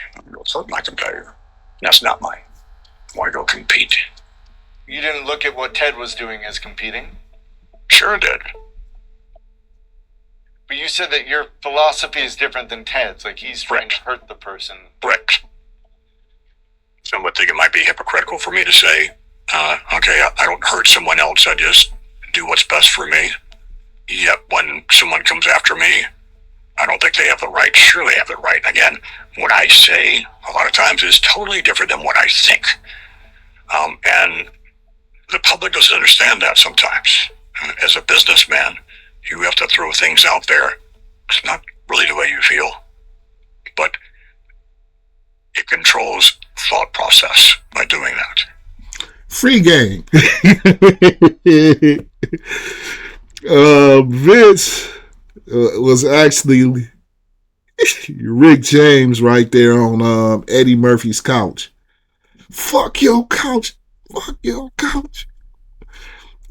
my competitor. That's not mine. I want to go compete. You didn't look at what Ted was doing as competing? Sure did. But you said that your philosophy is different than Ted's. Like, he's trying to hurt the person. Correct. Some would think it might be hypocritical for me to say, okay, I don't hurt someone else. I just do what's best for me. Yet when someone comes after me, I don't think they have the right. Sure, they have the right. Again, what I say a lot of times is totally different than what I think. And the public doesn't understand that sometimes. As a businessman, you have to throw things out there. It's not really the way you feel, but it controls thought process by doing that. Free game. Vince was actually Rick James right there on Eddie Murphy's couch. Fuck your couch. Fuck your couch.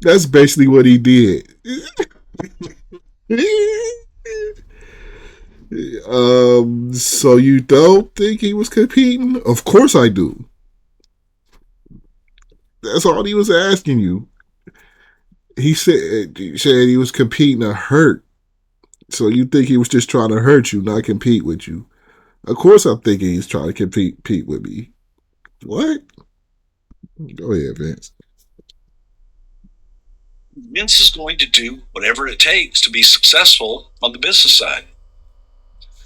That's basically what he did. So you don't think he was competing? Of course I do. That's all he was asking you. He said he was competing to hurt. So you think he was just trying to hurt you, not compete with you? Of course I'm thinking he's trying to compete with me. What? Go ahead, Vince. Vince is going to do whatever it takes to be successful on the business side.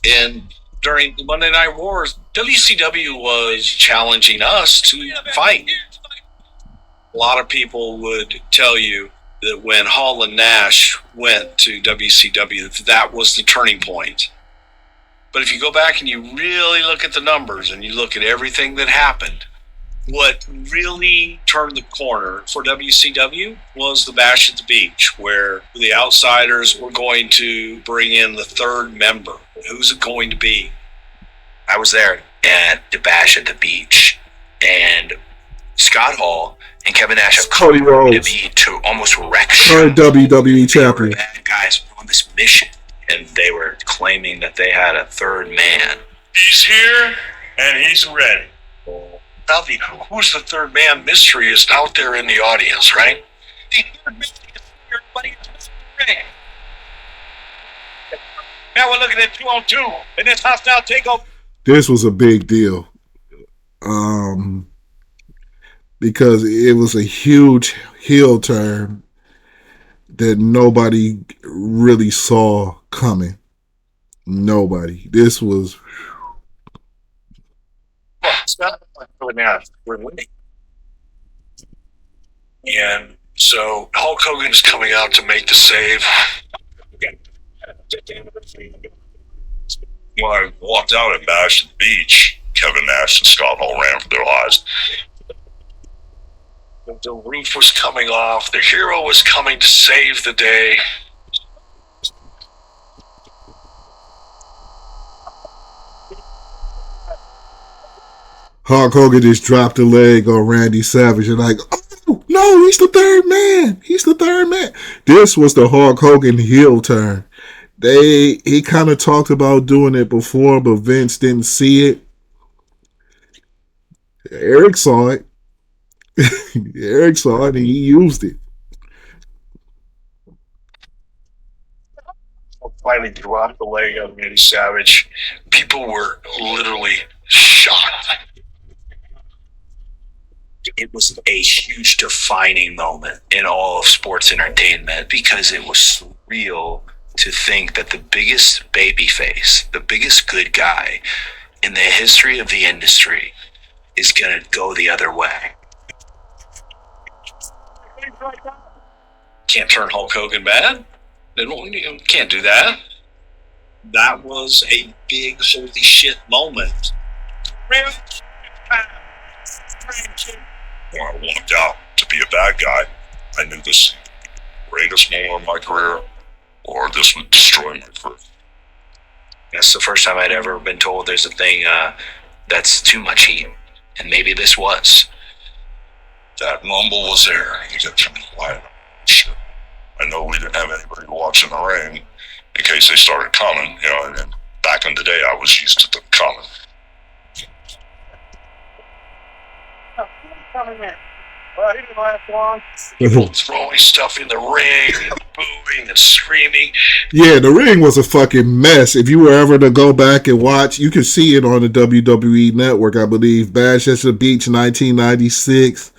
And during the Monday Night Wars, WCW was challenging us to fight. A lot of people would tell you that when Hall and Nash went to WCW, that was the turning point. But if you go back and you really look at the numbers and you look at everything that happened, what really turned the corner for WCW was the Bash at the Beach, where the Outsiders were going to bring in the third member. Who's it going to be? I was there at the Bash at the Beach, and Scott Hall and Kevin Nash have come to WWE to almost wreck current WWE champion. Bad guys on this mission, and they were claiming that they had a third man. He's here, and he's ready. Now, who's the third man mystery is out there in the audience, right? The third man is everybody is ready. Now we're looking at 2-on-2 in this hostile takeover. This was a big deal. Because it was a huge heel turn that nobody really saw coming. Nobody. This was... We're winning. And so Hulk Hogan's coming out to make the save. When I walked out at Bash at the beach, Kevin Nash and Scott Hall ran for their lives. The roof was coming off. The hero was coming to save the day. Hulk Hogan just dropped a leg on Randy Savage and like, oh, no, he's the third man. He's the third man. This was the Hulk Hogan heel turn. He kind of talked about doing it before, but Vince didn't see it. Eric saw it. Eric saw it and he used it. Finally dropped the leg on Randy Savage. People were literally shocked. It was a huge defining moment in all of sports entertainment because it was surreal to think that the biggest babyface, the biggest good guy in the history of the industry is going to go the other way. Can't turn Hulk Hogan bad. You can't do that. That was a big holy shit moment. When I walked out to be a bad guy, I knew this greatest moment of my career, or this would destroy my career. That's the first time I'd ever been told there's a thing that's too much heat, and maybe this was. That rumble was there. You got to be quiet. Shit. I know we didn't have anybody watching the ring in case they started coming, and back in the day I was used to them coming. Well, he didn't last long. People throwing stuff in the ring, and booing and screaming. Yeah, the ring was a fucking mess. If you were ever to go back and watch, you can see it on the WWE Network, I believe. Bash at the Beach 1996.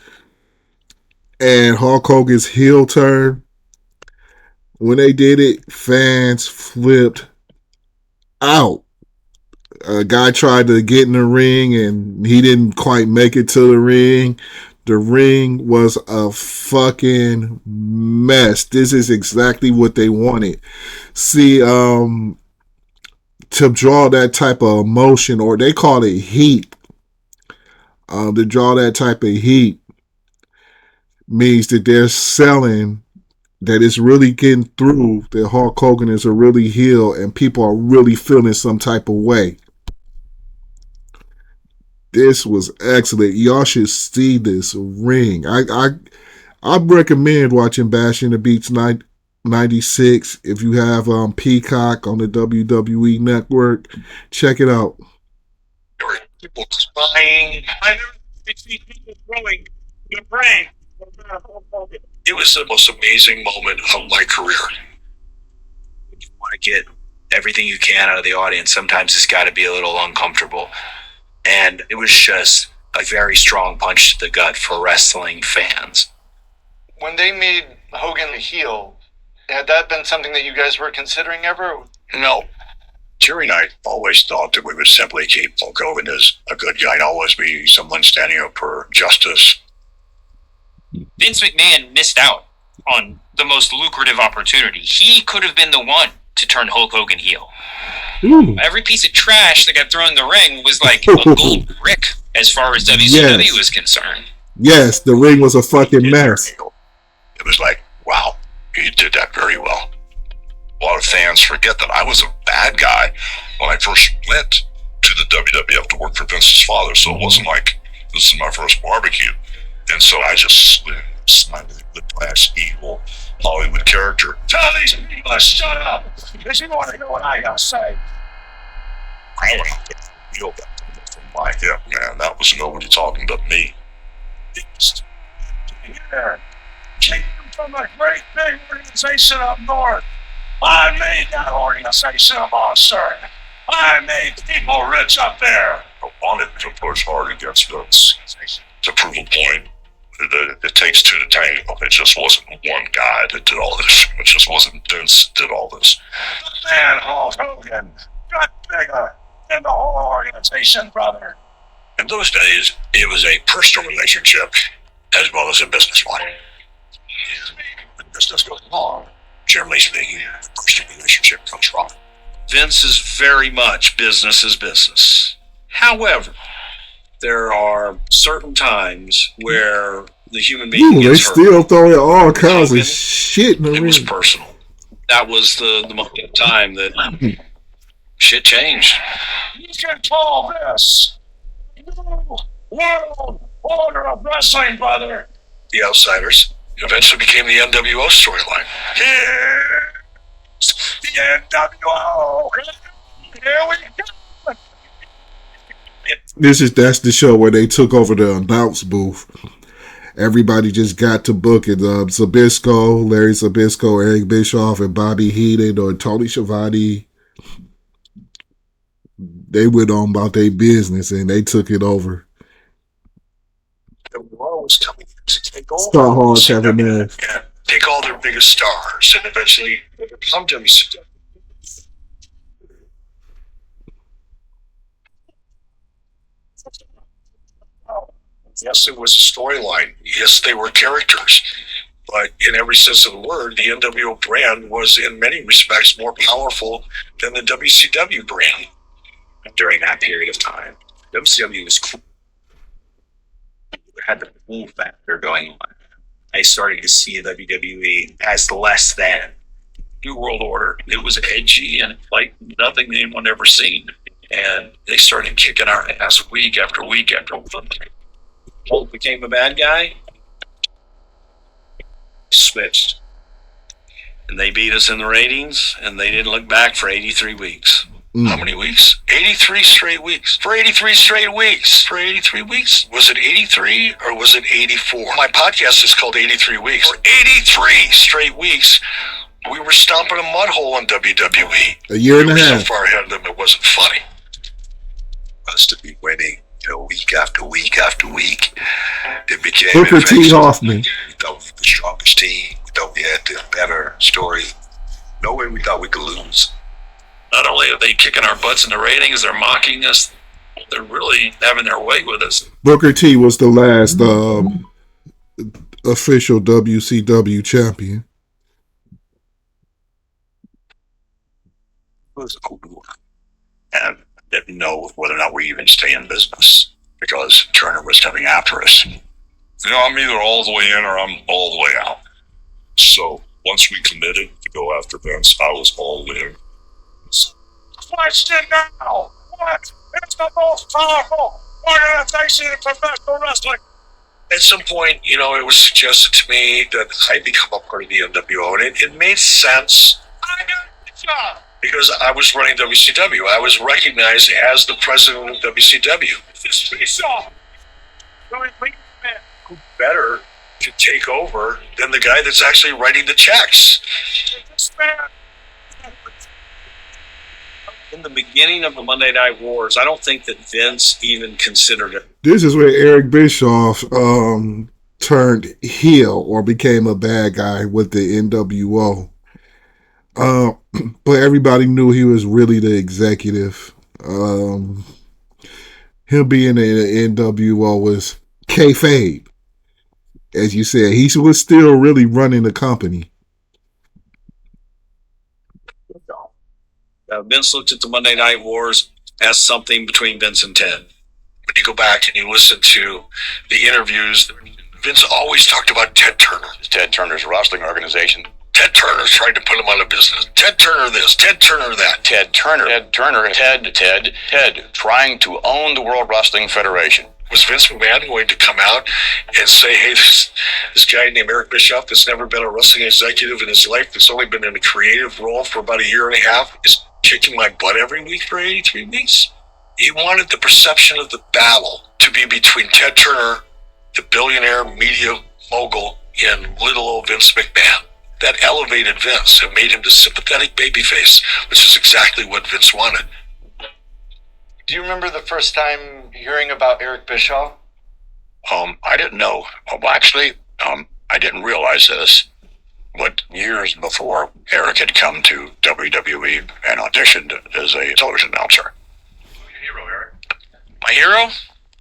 And Hulk Hogan's heel turn. When they did it, fans flipped out. A guy tried to get in the ring and he didn't quite make it to the ring. The ring was a fucking mess. This is exactly what they wanted. See, to draw that type of emotion, or they call it heat, to draw that type of heat means that they're selling that it's really getting through that Hulk Hogan is a really heel and people are really feeling some type of way. This was excellent. Y'all should see this ring. I recommend watching Bash in the Beach 96 if you have Peacock on the WWE Network. Check it out. There were people crying. I never seen people throwing the ring. It was the most amazing moment of my career. You want to get everything you can out of the audience. Sometimes it's got to be a little uncomfortable. And it was just a very strong punch to the gut for wrestling fans. When they made Hogan a heel, had that been something that you guys were considering ever? No. Jerry and I always thought that we would simply keep Hulk Hogan as a good guy and always be someone standing up for justice. Vince McMahon missed out on the most lucrative opportunity. He could have been the one to turn Hulk Hogan heel. Ooh. Every piece of trash that got thrown in the ring was like a gold brick as far as WCW was concerned. Yes, the ring was a fucking mess. It was like, wow, he did that very well. A lot of fans forget that I was a bad guy when I first went to the WWF to work for Vince's father, so it wasn't like this is my first barbecue. And so I just smiled the glass evil Hollywood character. Tell these people to shut up, because you want to know what I got to say. I went out there and feel that from my hip, man. That was nobody talking but me. Here, came from a great big organization up north. I made that organization, sir. I made people rich up there. I wanted to push hard against Vince to prove a point. It takes two to tango. It just wasn't one guy that did all this. It just wasn't Vince that did all this. The man Hulk Hogan got bigger than the whole organization, brother. In those days, it was a personal relationship as well as a business one. When business goes wrong, generally speaking, the personal relationship comes wrong. Vince is very much business is business. However, there are certain times where the human being Ooh, they gets hurt. still throwing all kinds of shit in the ring. It was personal. That was the moment in time that shit changed. You can call this World Order of Wrestling, brother. The Outsiders eventually became the NWO storyline. Here's the NWO. Here we go. That's the show where they took over the announce booth. Everybody just got to book it. Zbyszko, Larry Zbyszko, Eric Bischoff, and Bobby Heenan or Tony Schiavone. They went on about their business and they took it over. The world was coming to take over. Star Hard Kevin Nash. Yeah, take all their biggest stars and eventually become WCW. Yes, it was a storyline. Yes, they were characters. But in every sense of the word, the NWO brand was in many respects more powerful than the WCW brand. During that period of time, WCW was cool. It had the cool factor going on. I started to see WWE as less than. New World Order. It was edgy and like nothing anyone ever seen. And they started kicking our ass week after week after week. Hulk became a bad guy. Switched. And they beat us in the ratings, and they didn't look back for 83 weeks. How many weeks? 83 straight weeks. For 83 straight weeks. For 83 weeks? Was it 83 or was it 84? My podcast is called 83 Weeks. For 83 straight weeks, we were stomping a mud hole in WWE. A year and a We were half. so far ahead of them, it wasn't funny. Us to be winning, week after week after week. It became Booker T. invasive. Hoffman. We thought we were the strongest team. We thought we had the better story. No way we thought we could lose. Not only are they kicking our butts in the ratings, they're mocking us. They're really having their way with us. Booker T was the last official WCW champion. It was cool. And didn't know whether or not we even stay in business because Turner was coming after us. I'm either all the way in or I'm all the way out. So once we committed to go after Vince, I was all in. Question now. What? It's the most powerful organization in professional wrestling. At some point, it was suggested to me that I become a part of the NWO, and it made sense. I got the job. Because I was running WCW. I was recognized as the president of WCW. This piece off. Who better to take over than the guy that's actually writing the checks? This man. In the beginning of the Monday Night Wars, I don't think that Vince even considered it. This is where Eric Bischoff turned heel or became a bad guy with the NWO. But everybody knew he was really the executive. Him being in the NWO was kayfabe. As you said, he was still really running the company. Vince looked at the Monday Night Wars as something between Vince and Ted. When you go back and you listen to the interviews, Vince always talked about Ted Turner. Ted Turner's wrestling organization. Ted Turner tried to put him out of business. Ted Turner this, Ted Turner that. Ted trying to own the World Wrestling Federation. Was Vince McMahon going to come out and say, hey, this guy named Eric Bischoff that's never been a wrestling executive in his life, that's only been in a creative role for about a year and a half, is kicking my butt every week for 83 weeks? He wanted the perception of the battle to be between Ted Turner, the billionaire media mogul, and little old Vince McMahon. That elevated Vince and made him the sympathetic babyface, which is exactly what Vince wanted. Do you remember the first time hearing about Eric Bischoff? I didn't know. Well, actually, I didn't realize this. But years before, Eric had come to WWE and auditioned as a television announcer. My hero?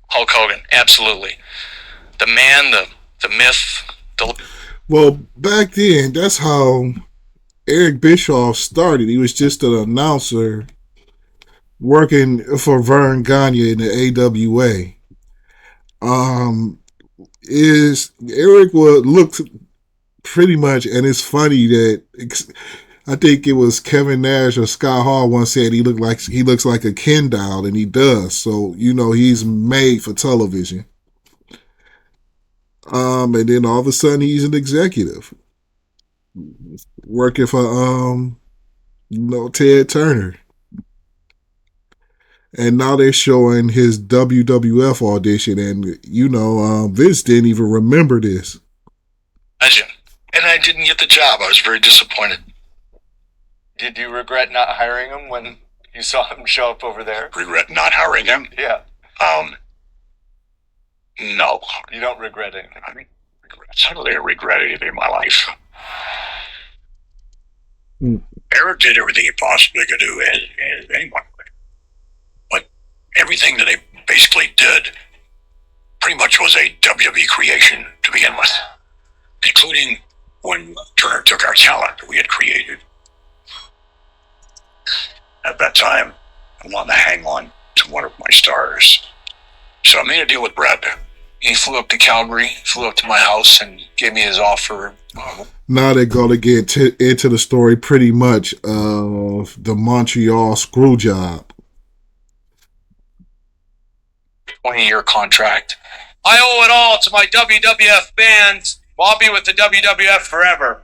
Hulk Hogan, absolutely. The man, the myth, Well, back then, that's how Eric Bischoff started. He was just an announcer working for Vern Gagne in the AWA. Is Eric would look pretty much, and it's funny that I think it was Kevin Nash or Scott Hall once said he looks like a Ken doll, and he does. So he's made for television. And then all of a sudden he's an executive working for Ted Turner. And now they're showing his WWF audition, and Vince didn't even remember this. And I didn't get the job. I was very disappointed. Did you regret not hiring him when you saw him show up over there? Regret not hiring him? Yeah. No. You don't regret anything? I don't really regret anything in my life. Eric did everything he possibly could do, as anyone would. But everything that they basically did pretty much was a WWE creation to begin with, including when Turner took our talent that we had created. At that time, I wanted to hang on to one of my stars. So I made a deal with Brett. He flew up to Calgary, flew up to my house, and gave me his offer. Now they're going to get into the story pretty much of the Montreal screw job. 20-year contract. I owe it all to my WWF fans. I'll be with the WWF forever.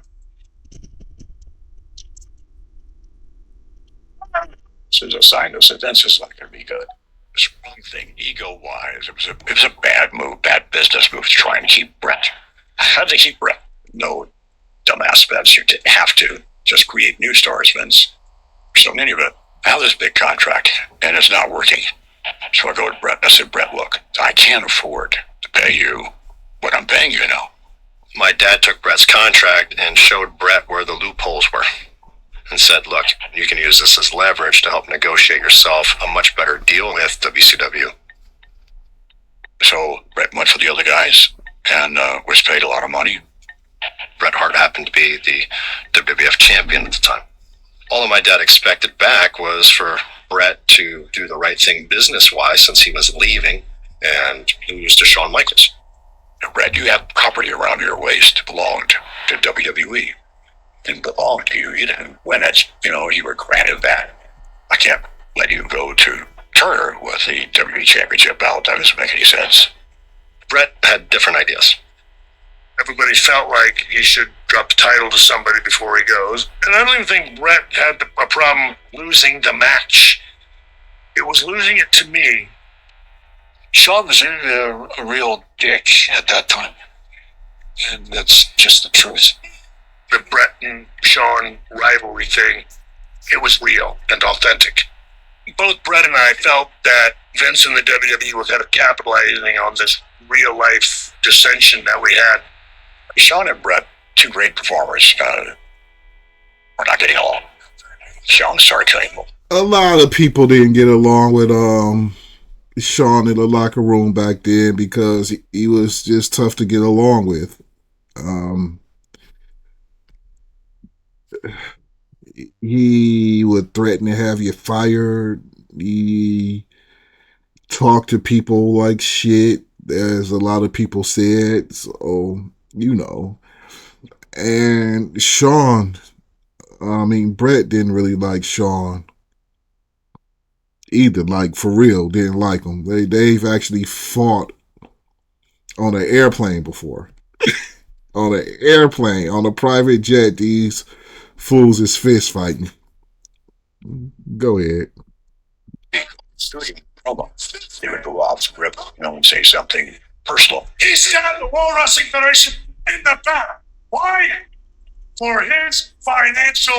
This is a sign that said Vince is not going to be good. It's the wrong thing, ego-wise. It was a bad move, bad business move to try and keep Brett. How did they keep Brett? No dumbass Vince. You didn't have to just create new stars, Vince. So in any event, I have this big contract, and it's not working. So I go to Brett, and I said, Brett, look, I can't afford to pay you what I'm paying you now. My dad took Brett's contract and showed Brett where the loopholes were and said, look, you can use this as leverage to help negotiate yourself a much better deal with WCW. So Brett went for the other guys and was paid a lot of money. Bret Hart happened to be the WWF champion at the time. All my dad expected back was for Bret to do the right thing business-wise since he was leaving and lose to Shawn Michaels. Now, Bret, you have property around your waist belonged to WWE. Didn't belong to you. You didn't win it. You were granted that. I can't let you go to Turner with the WWE Championship belt. That doesn't make any sense. Bret had different ideas. Everybody felt like he should drop the title to somebody before he goes. And I don't even think Bret had a problem losing the match. It was losing it to me. Shawn was a real dick at that time. And that's just the truth. The Bret and Shawn rivalry thing, it was real and authentic. Both Bret and I felt that Vince and the WWE were kind of capitalizing on this real life dissension that we had. Shawn and Bret, two great performers, we're not getting along. Shawn started killing them. A lot of people didn't get along with Shawn in the locker room back then because he was just tough to get along with. He would threaten to have you fired. He talked to people like shit, as a lot of people said. So, And Shawn, Bret didn't really like Shawn either, like for real, didn't like him. They've actually fought on an airplane before. On an airplane, on a private jet, these fools is fist fighting. Go ahead. They would go off script, and say something personal. He's got the World Wrestling Federation in the back. Why? For his financial